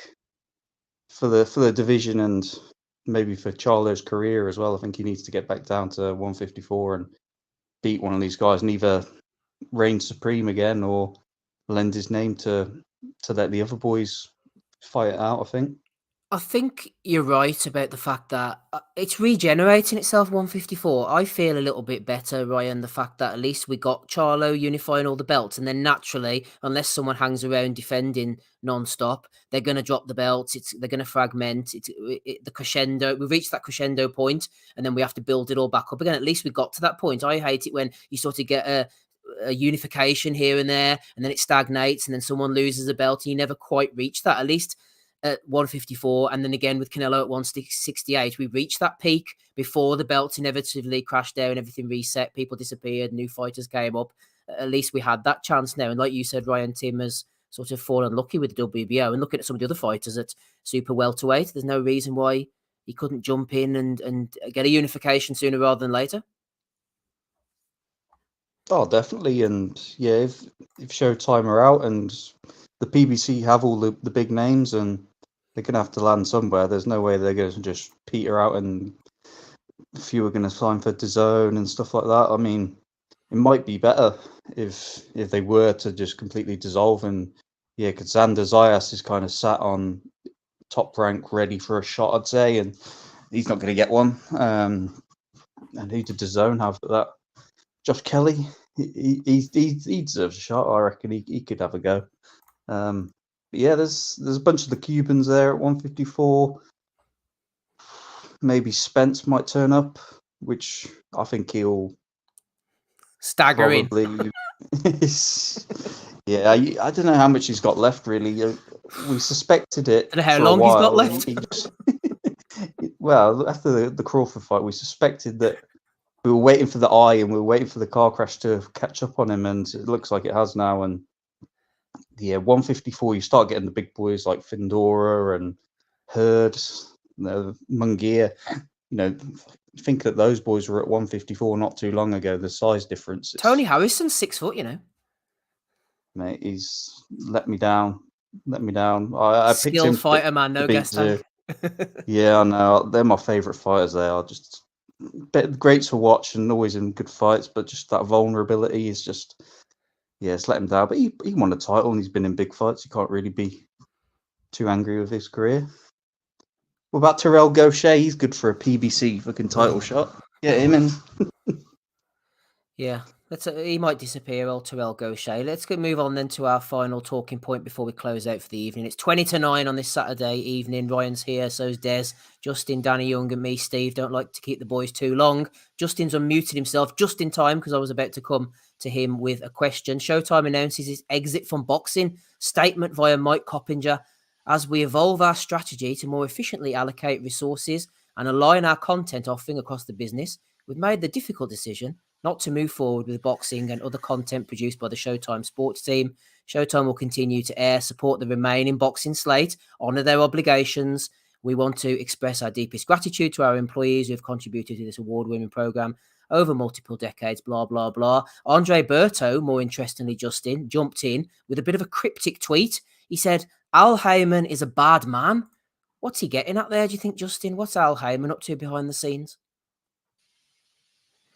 for the division and maybe for Charlo's career as well, I think he needs to get back down to 154 and beat one of these guys and either reign supreme again or lend his name to let the other boys fight it out, I think you're right about the fact that it's regenerating itself, 154. I feel a little bit better, Ryan, the fact that at least we got Charlo unifying all the belts, and then naturally, unless someone hangs around defending non-stop, they're going to drop the belts. They're going to fragment. The crescendo. We've reached that crescendo point, and then we have to build it all back up again. At least we got to that point. I hate it when you sort of get a unification here and there, and then it stagnates, and then someone loses a belt, and you never quite reach that. At least at 154, and then again with Canelo at 168, we reached that peak before the belts inevitably crashed down, everything reset, people disappeared, new fighters came up. At least we had that chance now. And like you said, Ryan, Tim has sort of fallen lucky with the WBO. And looking at some of the other fighters at super welterweight, there's no reason why he couldn't jump in and get a unification sooner rather than later. Oh, definitely. And if Showtime are out and the PBC have all the big names, and they're going to have to land somewhere. There's no way they're going to just peter out and a few are going to sign for DAZN and stuff like that. I mean, might be better if they were to just completely dissolve. And yeah, because Xander Zayas is kind of sat on top rank, ready for a shot, I'd say, and he's not going to get one. And who did DAZN have for that? Josh Kelly. He deserves a shot. I reckon he could have a go. But yeah, there's a bunch of the Cubans there at 154. Maybe Spence might turn up, which I think he'll Staggering. probably. Yeah, I don't know how much he's got left. Really, we suspected it. I don't know how for long a he's got while, left. well, after the Crawford fight, we suspected that we were waiting for the eye and we were waiting for the car crash to catch up on him, and it looks like it has now. And yeah, 154, you start getting the big boys like Findora and Hurd, Munguia. Think that those boys were at 154 not too long ago. The size difference. Tony Harrison's 6 foot, Mate, he's let me down. I picked Skilled him fighter, man. No beat gas tank. Yeah, I know. They're my favourite fighters. They are just great to watch and always in good fights, but just that vulnerability is just, it's let him down. But he won a title and he's been in big fights. You can't really be too angry with his career. What about Terrell Gaucher? He's good for a PBC fucking title shot. Yeah, him in. Yeah, he might disappear, Terrell Gaucher. Let's move on then to our final talking point before we close out for the evening. It's 8:50 on this Saturday evening. Ryan's here, so's Des, Justin, Danny Young, and me, Steve. Don't like to keep the boys too long. Justin's unmuted himself just in time because I was about to come to him with a question. Showtime announces its exit from boxing. Statement via Mike Coppinger. As we evolve our strategy to more efficiently allocate resources and align our content offering across the business, we've made the difficult decision not to move forward with boxing and other content produced by the Showtime sports team. Showtime will continue to air, support the remaining boxing slate, honour their obligations. We want to express our deepest gratitude to our employees who have contributed to this award-winning programme over multiple decades, blah, blah, blah. Andre Berto, more interestingly, Justin, jumped in with a bit of a cryptic tweet. He said, Al Heyman is a bad man. What's he getting at there, do you think, Justin? What's Al Heyman up to behind the scenes?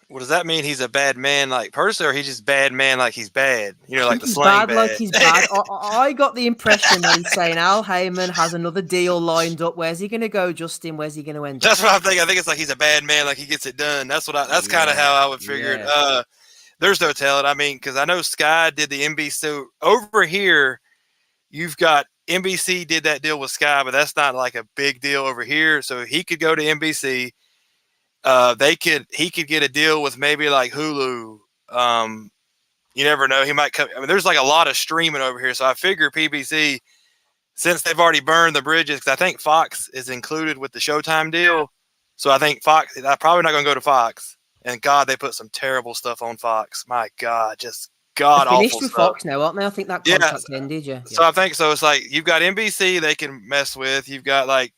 Well, does that mean he's a bad man like person, or he's just bad man like he's bad? Like the he's slang bad. Like he's bad. I got the impression that he's saying Al Heyman has another deal lined up. Where's he going to go, Justin? Where's he going to end up? That's what I'm thinking. I think it's like he's a bad man, like he gets it done. That's kind of how I would figure it. There's no telling. I mean, because I know Sky did the NBC. So over here, you've got NBC did that deal with Sky, but that's not like a big deal over here. So he could go to NBC. He could get a deal with maybe like Hulu. You never know. He might come. I mean, there's like a lot of streaming over here. So I figure PBC, since they've already burned the bridges, because I think Fox is included with the Showtime deal. So I think Fox, I'm probably not going to go to Fox. And God, they put some terrible stuff on Fox. My God, just God awful finished with stuff. Fox now, aren't they? I think that contract ended, yeah. So I think so. It's like you've got NBC they can mess with. You've got like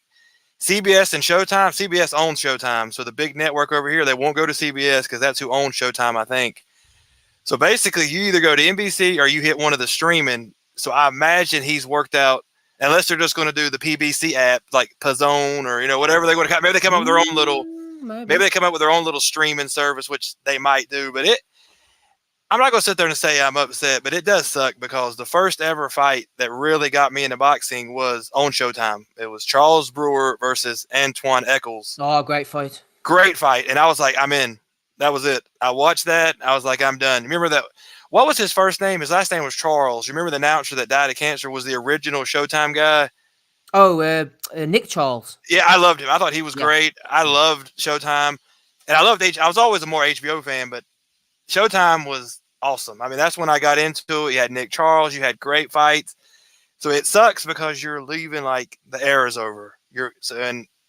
CBS and Showtime. CBS owns Showtime. So the big network over here, they won't go to CBS because that's who owns Showtime, I think. So basically, you either go to NBC or you hit one of the streaming. So I imagine he's worked out, unless they're just going to do the PBC app, like Pazone or, whatever they're going to come. Maybe they come up with their own little, maybe they come up with their own little streaming service, which they might do. But I'm not going to sit there and say I'm upset, but it does suck because the first ever fight that really got me into boxing was on Showtime. It was Charles Brewer versus Antoine Eccles. Oh, great fight. Great fight. And I was like, I'm in. That was it. I watched that. I was like, I'm done. Remember that? What was his first name? His last name was Charles. You remember the announcer that died of cancer was the original Showtime guy? Oh, Nick Charles. Yeah, I loved him. I thought he was great. I loved Showtime. And I loved I was always a more HBO fan, but Showtime was awesome. I mean, that's when I got into it. You had Nick Charles. You had great fights. So it sucks because you're leaving like the era's over.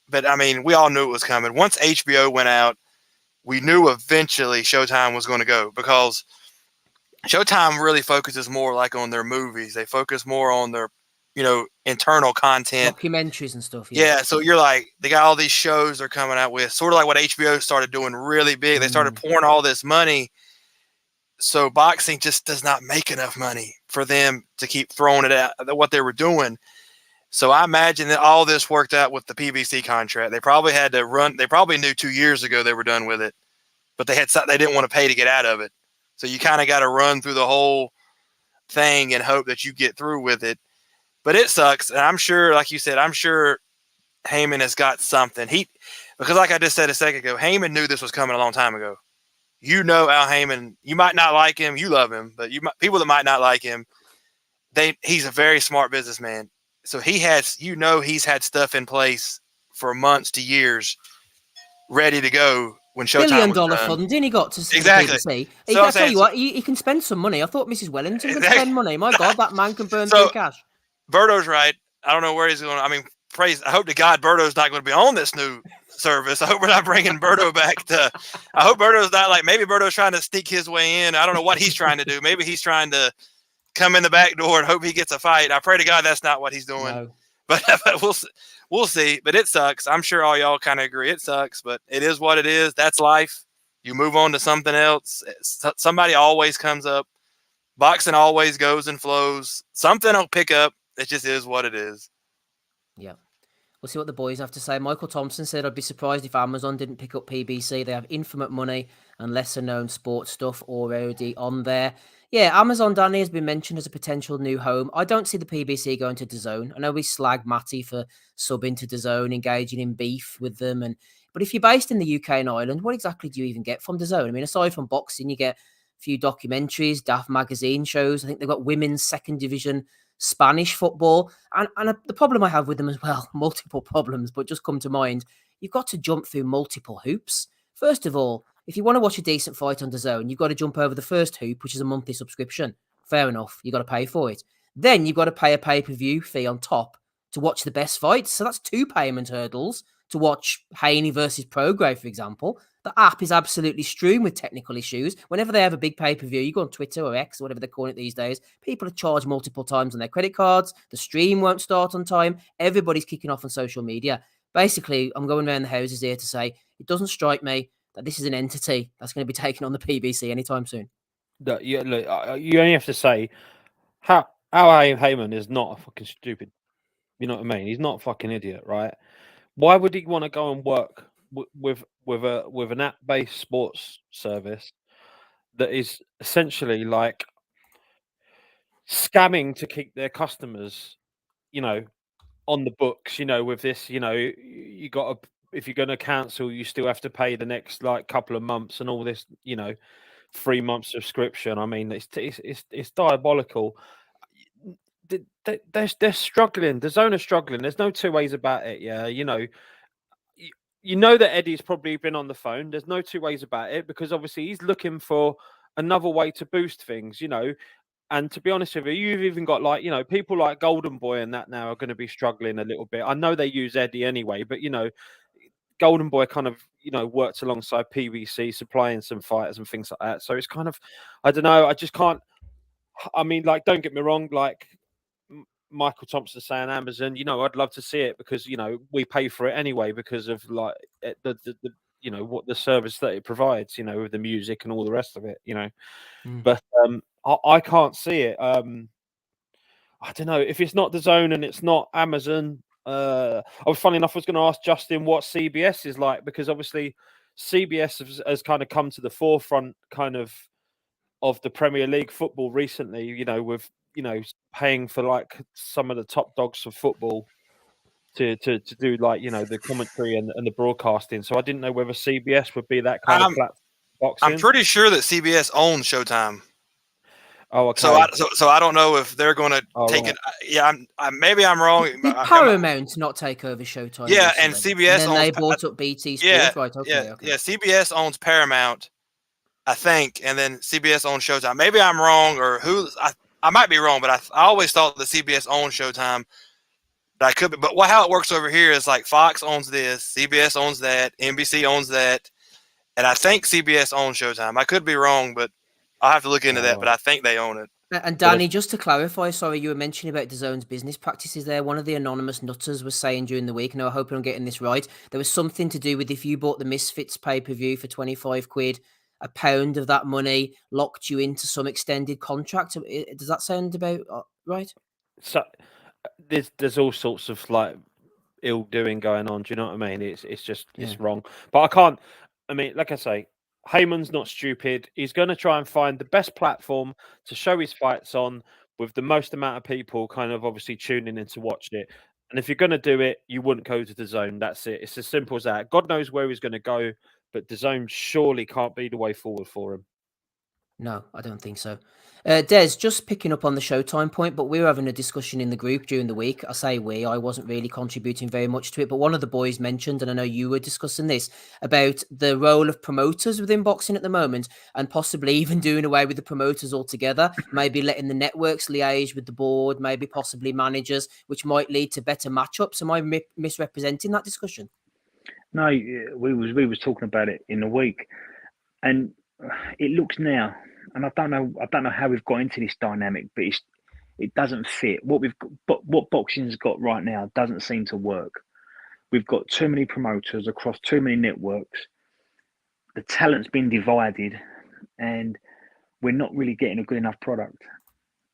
But I mean, we all knew it was coming. Once HBO went out, we knew eventually Showtime was going to go because Showtime really focuses more like on their movies. They focus more on their, internal content. Documentaries and stuff. Yeah. So you're like, they got all these shows they're coming out with, sort of like what HBO started doing really big. They started pouring all this money. So boxing just does not make enough money for them to keep throwing it at what they were doing. So I imagine that all this worked out with the PBC contract. They probably had to run. They probably knew 2 years ago they were done with it, but they didn't want to pay to get out of it. So you kind of got to run through the whole thing and hope that you get through with it. But it sucks. And I'm sure, like you said, I'm sure Heyman has got something. Because like I just said a second ago, Heyman knew this was coming a long time ago. You know Al Heyman, you might not like him, you love him, but people that might not like him, he's a very smart businessman. So he's had stuff in place for months to years ready to go when Showtime $1 billion was done. funding he got to Exactly. PBC. So I tell you what, he can spend some money. I thought Mrs. Wellington could spend money. My God, that man can burn through cash. Berto's right. I don't know where he's going. I mean, I hope to God Berto's not going to be on this new service. I hope we're not bringing Berto back I hope Berto's not maybe Berto's trying to sneak his way in. I don't know what he's trying to do. Maybe he's trying to come in the back door and hope he gets a fight. I pray to God that's not what he's doing. No. But we'll see. But it sucks. I'm sure all y'all kind of agree. It sucks, but it is what it is. That's life. You move on to something else. Somebody always comes up. Boxing always goes and flows. Something will pick up. It just is what it is. Yeah. We'll see what the boys have to say. Michael Thompson said, I'd be surprised if Amazon didn't pick up PBC. They have infinite money and lesser known sports stuff already on there. Yeah, Amazon, Danny, has been mentioned as a potential new home. I don't see the PBC going to DAZN. I know we slag Matty for subbing to DAZN, engaging in beef with them. But if you're based in the UK and Ireland, what exactly do you even get from DAZN? I mean, aside from boxing, you get a few documentaries, Daft magazine shows. I think they've got women's second division Spanish football. And the problem I have with them as well, multiple problems, but just come to mind, you've got to jump through multiple hoops. First of all, if you want to watch a decent fight on DAZN, you've got to jump over the first hoop, which is a monthly subscription. Fair enough. You've got to pay for it. Then you've got to pay a pay-per-view fee on top to watch the best fights. So that's 2 payment hurdles to watch Haney versus Prograis, for example. The app is absolutely strewn with technical issues. Whenever they have a big pay-per-view, you go on Twitter or X or whatever they're calling it these days, people are charged multiple times on their credit cards. The stream won't start on time. Everybody's kicking off on social media. Basically, I'm going around the houses here to say it doesn't strike me that this is an entity that's going to be taking on the PBC anytime soon. Yeah, look, you only have to say how Heyman is not a fucking stupid. You know what I mean? He's not a fucking idiot, right? Why would he want to go and work with an app-based sports service that is essentially like scamming to keep their customers, on the books? With this, you got to, if you're going to cancel, you still have to pay the next couple of months and all this, 3 months subscription. I mean, it's diabolical. They're struggling. The zone is struggling. There's no two ways about it. Yeah, you know that Eddie's probably been on the phone. There's no two ways about it, because obviously he's looking for another way to boost things. And to be honest with you, you've even got people like Golden Boy and that now are going to be struggling a little bit. I know they use Eddie anyway, but Golden Boy kind of worked alongside PBC, supplying some fighters and things like that. So it's kind of, I don't know. I just can't. I mean, don't get me wrong, Michael Thompson saying Amazon, I'd love to see it because, we pay for it anyway because of the what the service that it provides, with the music and all the rest of it, But I can't see it. I don't know if it's not DAZN and it's not Amazon. Funny enough, I was going to ask Justin what CBS is like, because obviously CBS has kind of come to the forefront of the Premier League football recently, with paying for some of the top dogs of football to do the commentary and the broadcasting. So I didn't know whether CBS would be that kind of platform. Boxing. I'm pretty sure that CBS owns Showtime. Oh, okay. So I don't know if they're going to take it. Yeah, maybe I'm wrong. Did Paramount not take over Showtime? Yeah, and CBS and then they bought up BT Sports, right? Okay, yeah. CBS owns Paramount, I think, and then CBS owns Showtime. Maybe I'm wrong, or I might be wrong, but I always thought that CBS owned Showtime. But I could be. But how it works over here is Fox owns this, CBS owns that, NBC owns that, and I think CBS owns Showtime. I could be wrong, but I'll have to look into that. But I think they own it. And Danny, just to clarify, sorry, you were mentioning about DAZN's business practices there. One of the anonymous nutters was saying during the week, and I hope I'm getting this right, there was something to do with if you bought the MisFits pay-per-view for 25 quid, a pound of that money locked you into some extended contract. Does that sound about right? So there's all sorts of ill doing going on. Do you know what I mean? It's just it's wrong. But I can't. I mean, like I say, Heyman's not stupid. He's going to try and find the best platform to show his fights on with the most amount of people kind of obviously tuning in to watch it. And if you're going to do it, you wouldn't go to DAZN. That's it. It's as simple as that. God knows where he's going to go, but DAZN surely can't be the way forward for him. No, I don't think so. Des, just picking up on the Showtime point, but we were having a discussion in the group during the week. I say we, I wasn't really contributing very much to it, but one of the boys mentioned, and I know you were discussing this, about the role of promoters within boxing at the moment, and possibly even doing away with the promoters altogether, maybe letting the networks liaise with the board, maybe possibly managers, which might lead to better matchups. Am I misrepresenting that discussion? No, we was talking about it in the week, and it looks now, and I don't know how we've got into this dynamic, but it doesn't fit. What boxing's got right now doesn't seem to work. We've got too many promoters across too many networks. The talent's been divided, and we're not really getting a good enough product.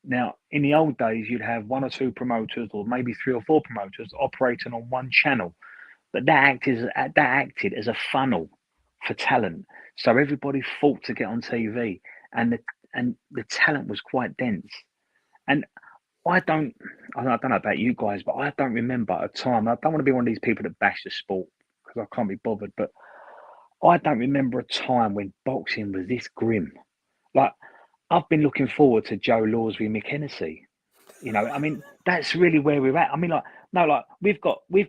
Now, in the old days, you'd have one or two promoters, or maybe 3 or 4 promoters operating on one channel, but that acted as a funnel for talent. So everybody fought to get on TV, and the talent was quite dense. And I don't know about you guys, but I don't remember a time. I don't want to be one of these people that bash the sport because I can't be bothered, but I don't remember a time when boxing was this grim. Like, I've been looking forward to Joe Laws v Mick Hennessy. You know, I mean, that's really where we're at. I mean, we've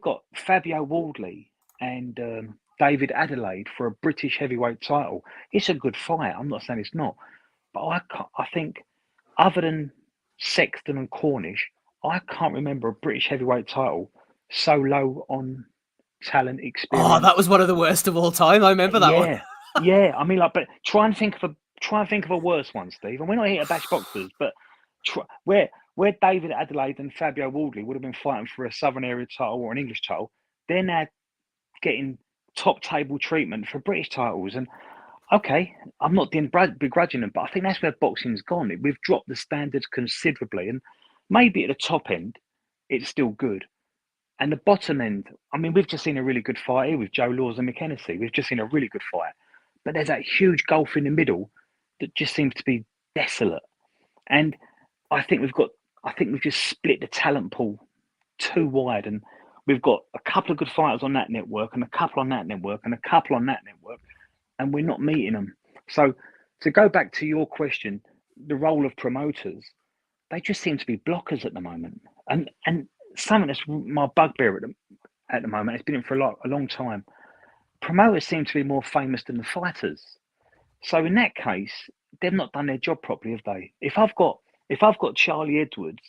got Fabio Wardley and David Adeleye for a British heavyweight title. It's a good fight. I'm not saying it's not, but I think other than Sexton and Cornish, I can't remember a British heavyweight title so low on talent experience. Oh, that was one of the worst of all time. I remember that one. Yeah. I mean, but try and think of a worse one, Steve. And we're not here to bash boxers, but where David Adeleye and Fabio Wardley would have been fighting for a Southern Area title or an English title, they're now getting top table treatment for British titles. And okay, I'm not begrudging them, but I think that's where boxing's gone. We've dropped the standards considerably, and maybe at the top end, it's still good. And the bottom end, I mean, we've just seen a really good fight here with Joe Laws and Mick Hennessy. We've just seen a really good fight, but there's that huge gulf in the middle that just seems to be desolate. And I think we've just split the talent pool too wide, and we've got a couple of good fighters on that network, and a couple on that network, and a couple on that network, and we're not meeting them. So to go back to your question, the role of promoters, they just seem to be blockers at the moment. And something that's my bugbear at the moment, it's been for a long time. Promoters seem to be more famous than the fighters. So in that case, they've not done their job properly, have they? If I've got Charlie Edwards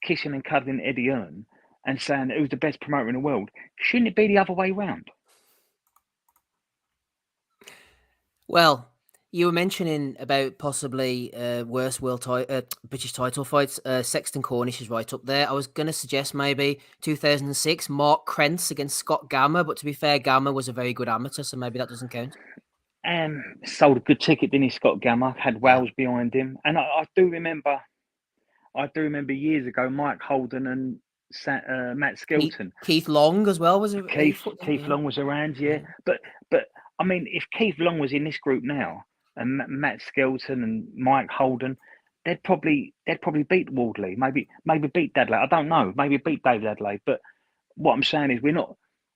kissing and cuddling Eddie Earn and saying who's the best promoter in the world, shouldn't it be the other way round? Well, you were mentioning about possibly worse British title fights. Sexton Cornish is right up there. I was going to suggest maybe 2006, Mark Krentz against Scott Gammer, but to be fair, Gammer was a very good amateur, so maybe that doesn't count. Sold a good ticket, didn't he, Scott Gammer? Had Wales behind him. And I do remember years ago, Mike Holden and Matt Skelton. Keith Long as well was Keith Long was around, yeah. But I mean, if Keith Long was in this group now, and Matt Skelton and Mike Holden, they'd probably beat Wardley, maybe beat Adeleye. I don't know, maybe beat David Adeleye. But what I'm saying is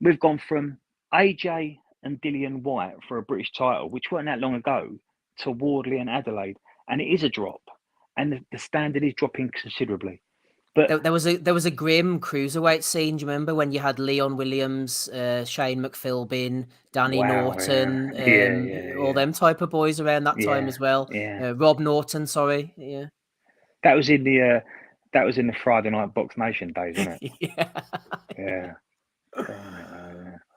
we've gone from AJ and Dillian White for a British title, which weren't that long ago, to Wardley and Adeleye, and it is a drop, and the standard is dropping considerably. But there was a grim cruiserweight scene. Do you remember when you had Leon Williams, Shane McPhilbin, Danny Norton, all them type of boys around that time as well? Yeah. Rob Norton, sorry. Yeah. That was in the Friday Night Box Nation days, wasn't it? Yeah.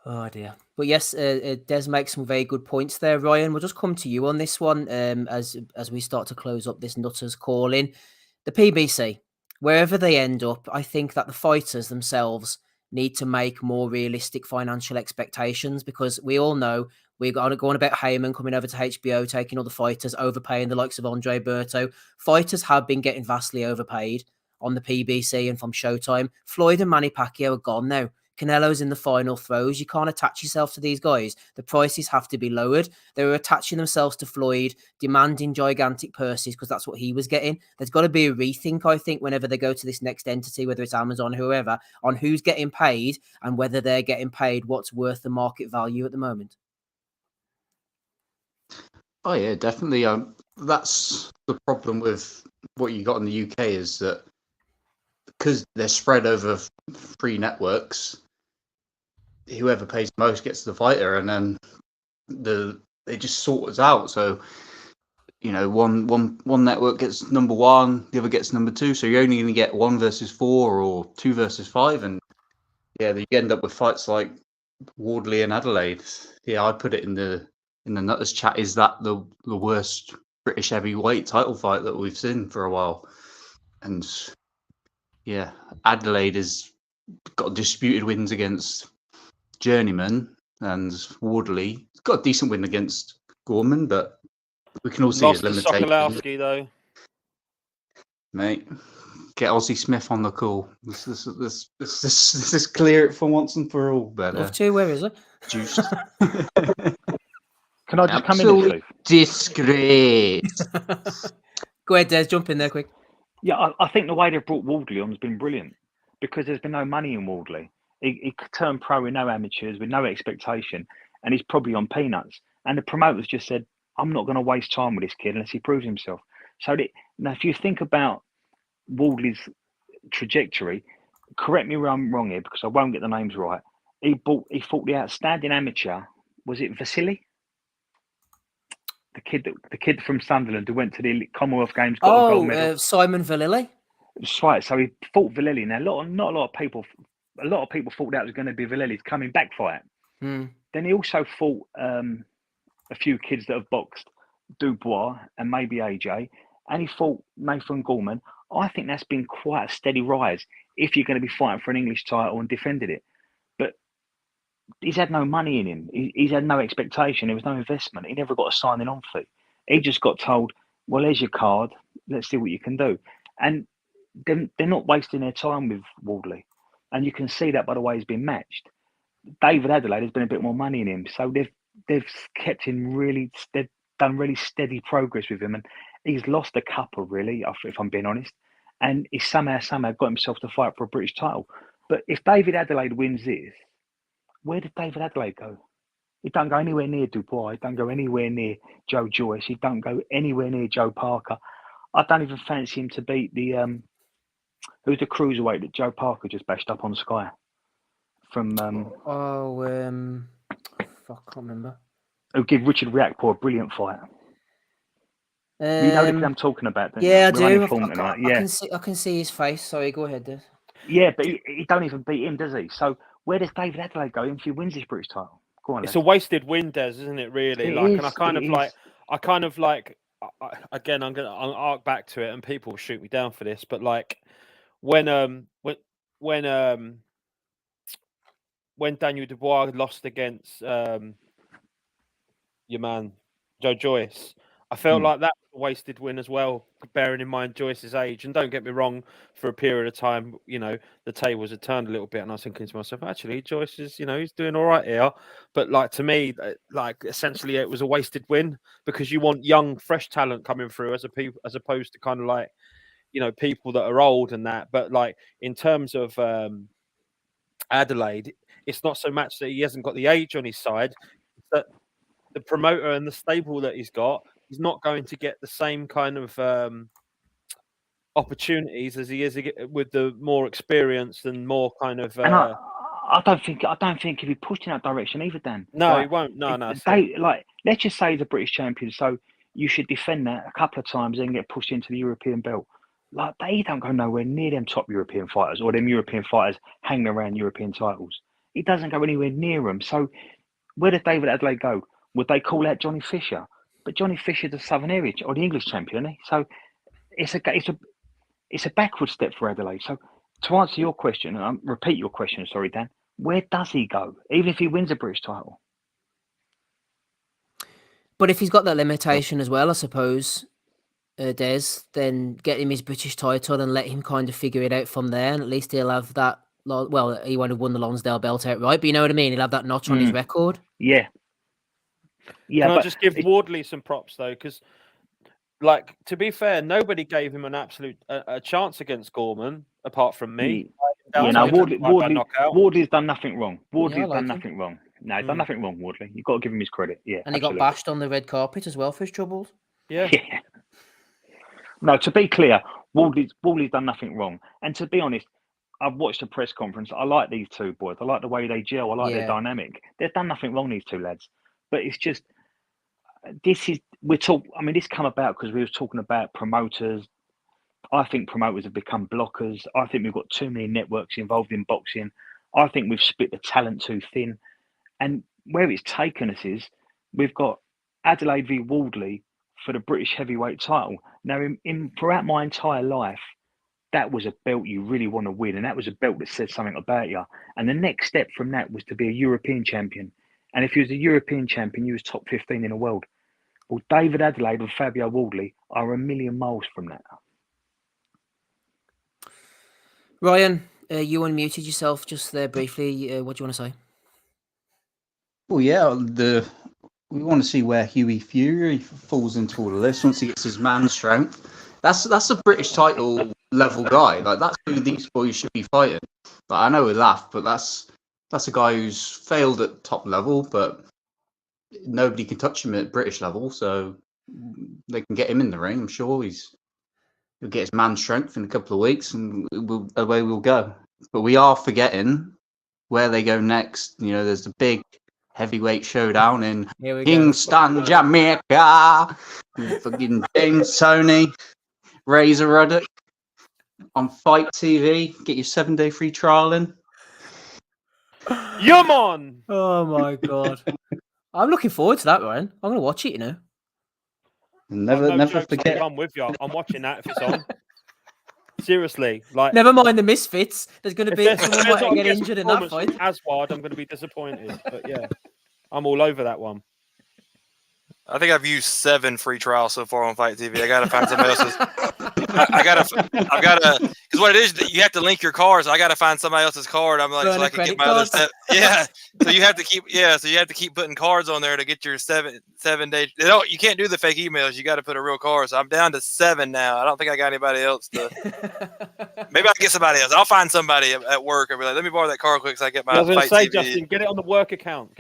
Oh dear. But yes, Des makes some very good points there, Ryan. We'll just come to you on this one as we start to close up this Nutters call-in. The PBC, wherever they end up, I think that the fighters themselves need to make more realistic financial expectations, because we all know we're going on about Heyman coming over to HBO, taking all the fighters, overpaying the likes of Andre Berto. Fighters have been getting vastly overpaid on the PBC and from Showtime. Floyd and Manny Pacquiao are gone now. Canelo's in the final throws. You can't attach yourself to these guys. The prices have to be lowered. They were attaching themselves to Floyd, demanding gigantic purses because that's what he was getting. There's got to be a rethink, I think, whenever they go to this next entity, whether it's Amazon, whoever, on who's getting paid and whether they're getting paid what's worth the market value at the moment. Oh yeah, definitely. That's the problem with what you got in the UK is that because they're spread over 3 networks, whoever pays most gets the fighter, and then they just sort us out. So one network gets number 1, the other gets number 2. So you're only going to get 1 versus 4 or 2 versus 5, and yeah, you end up with fights like Wardley and Adelaide. Yeah, I put it in the Nutters chat. Is that the worst British heavyweight title fight that we've seen for a while? And yeah, Adelaide has got disputed wins against Journeyman, and Wardley got a decent win against Gorman, but we can all see his Lost to limitations. Sokolowski, though. Mate, get Ozzie Smith on the call. Let's clear it for once and for all. But Love to. Where is it? Juiced. Can I just come in, Absolute Steve? disgrace. Go ahead, Des. Jump in there quick. Yeah, I think the way they've brought Wardley on has been brilliant because there's been no money in Wardley. He turned pro with no amateurs, with no expectation, and he's probably on peanuts. And the promoters just said, I'm not going to waste time with this kid unless he proves himself. So now, if you think about Wardley's trajectory, correct me where I'm wrong here because I won't get the names right. He fought the outstanding amateur. Was it Vasily? The kid from Sunderland who went to the Commonwealth Games, got a gold medal. Simon Vallely. That's right. So he fought Vallely. Now, not a lot of people thought that was going to be Vallely's coming back fight. Then he also fought a few kids that have boxed, Dubois and maybe AJ, and he fought Nathan Gorman. I think that's been quite a steady rise if you're going to be fighting for an English title and defended it. But he's had no money in him. He's had no expectation. There was no investment. He never got a signing on fee. He just got told, well, there's your card. Let's see what you can do. And they're not wasting their time with Wardley. And you can see that by the way he's been matched. David Adelaide has been a bit more money in him. So they've kept him they've done really steady progress with him. And he's lost a couple, really, if I'm being honest. And he's somehow got himself to fight for a British title. But if David Adelaide wins this, where did David Adelaide go? He don't go anywhere near Dubois. He don't go anywhere near Joe Joyce. He don't go anywhere near Joe Parker. I don't even fancy him to beat the who's the cruiserweight that Joe Parker just bashed up on Sky from I can't remember. Who give Richard Riakpo a brilliant fight. You know the kid I'm talking about, don't Yeah, you? I do. Yeah. I can see his face. Sorry, go ahead, Des. Yeah, but he don't even beat him, does he? So where does David Adelaide go if he wins this British title? Go on. It's a wasted win, Des, isn't it? Really, again, I'm gonna arc back to it, and people will shoot me down for this, but like when Daniel Dubois lost against your man Joe Joyce, I felt like that was a wasted win as well, bearing in mind Joyce's age. And don't get me wrong, for a period of time, the tables had turned a little bit, and I was thinking to myself, actually, Joyce is, he's doing all right here. But like to me, like essentially, it was a wasted win because you want young, fresh talent coming through as opposed to kind of like, people that are old and that. But like in terms of Adelaide, it's not so much that he hasn't got the age on his side, it's that the promoter and the stable that he's got, he's not going to get the same kind of opportunities as he is with the more experienced and more kind of. And I don't think he'll be pushed in that direction either, Dan. No, he won't. No. Let's just say he's a British champion, so you should defend that a couple of times and get pushed into the European belt. Like they don't go nowhere near them top European fighters or them European fighters hanging around European titles. He doesn't go anywhere near them. So where does David Adelaide go? Would they call out Johnny Fisher? But Johnny Fisher's the Southern area or the English champion, isn't he? So it's a backward step for Adelaide. So to answer your question, and repeat your question, sorry, Dan, where does he go? Even if he wins a British title. But if he's got that limitation as well, I suppose, Des, then get him his British title and let him kind of figure it out from there. And at least he'll have that well, he won't have won the Lonsdale belt outright, but you know what I mean? He'll have that notch on his record. Yeah. Yeah. Can I just give Wardley some props though? Because, like, to be fair, nobody gave him an absolute a chance against Gorman apart from me. Wardley's done nothing wrong. Wardley's like done him. nothing wrong. No, he's done nothing wrong, Wardley. You've got to give him his credit. Yeah. And he got bashed on the red carpet as well for his troubles. Yeah. Yeah. No, to be clear, Wardley's done nothing wrong. And to be honest, I've watched the press conference. I like these two boys. I like the way they gel. I like their dynamic. They've done nothing wrong, these two lads. But it's just, this come about because we were talking about promoters. I think promoters have become blockers. I think we've got too many networks involved in boxing. I think we've split the talent too thin. And where it's taken us is we've got Adeleye v Wardley for the British heavyweight title. Now, throughout my entire life, that was a belt you really want to win. And that was a belt that said something about you. And the next step from that was to be a European champion. And if you was a European champion, you was top 15 in the world. Well, David Adeleye and Fabio Wardley are a million miles from that. Ryan, you unmuted yourself just there briefly. What do you want to say? Well, yeah, we want to see where Hughie Fury falls into all of this once he gets his man strength. That's a British title level guy. Like, that's who these boys should be fighting. Like, I know we laugh, but that's a guy who's failed at top level, but nobody can touch him at British level, so they can get him in the ring. I'm sure he'll get his man strength in a couple of weeks, and away we'll go. But we are forgetting where they go next. You know, there's the big heavyweight showdown in Kingston, Jamaica. Fucking James Toney, Razor Ruddock on Fight TV. Get your 7-day free trial in. Yum on! Oh my god. I'm looking forward to that, Ryan. I'm going to watch it, you know. Never forget. I'm with you. I'm watching that if it's on. Seriously, like, never mind the misfits. There's going to be someone might get injured in that fight. Aswad, I'm going to be disappointed. But yeah, I'm all over that one. I think I've used 7 free trials so far on Fight TV. I gotta find somebody else's. I've got to, because what it is, you have to link your cards. I gotta find somebody else's card. I'm like, so I can get my other set. Yeah. So you have to keep putting cards on there to get your 7 days. You can't do the fake emails. You got to put a real card. So I'm down to 7 now. I don't think I got anybody else to. Maybe I'll get somebody else. I'll find somebody at work and be like, let me borrow that card quick so I get my. I was going to Fight say, TV. Justin, get it on the work account.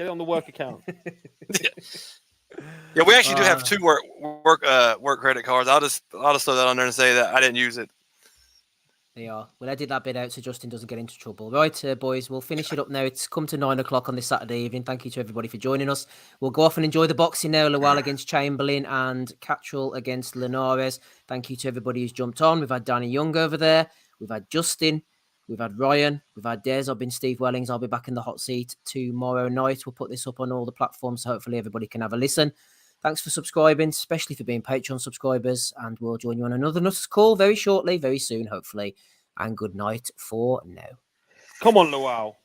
Yeah, we actually do have 2 work credit cards. I'll just throw that on there and say that I didn't use it. They are. We'll edit that bit out so Justin doesn't get into trouble. Right, boys, we'll finish it up now. It's come to 9 o'clock on this Saturday evening. Thank you to everybody for joining us. We'll go off and enjoy the boxing now. Lawal against Chamberlain and Cattrall against Linares. Thank you to everybody who's jumped on. We've had Danny Young over there. We've had Justin. We've had Ryan. We've had Des. I've been Steve Wellings. I'll be back in the hot seat tomorrow night. We'll put this up on all the platforms, so hopefully everybody can have a listen. Thanks for subscribing, especially for being Patreon subscribers. And we'll join you on another Nutters call very shortly, very soon, hopefully. And good night for now. Come on, Lawal.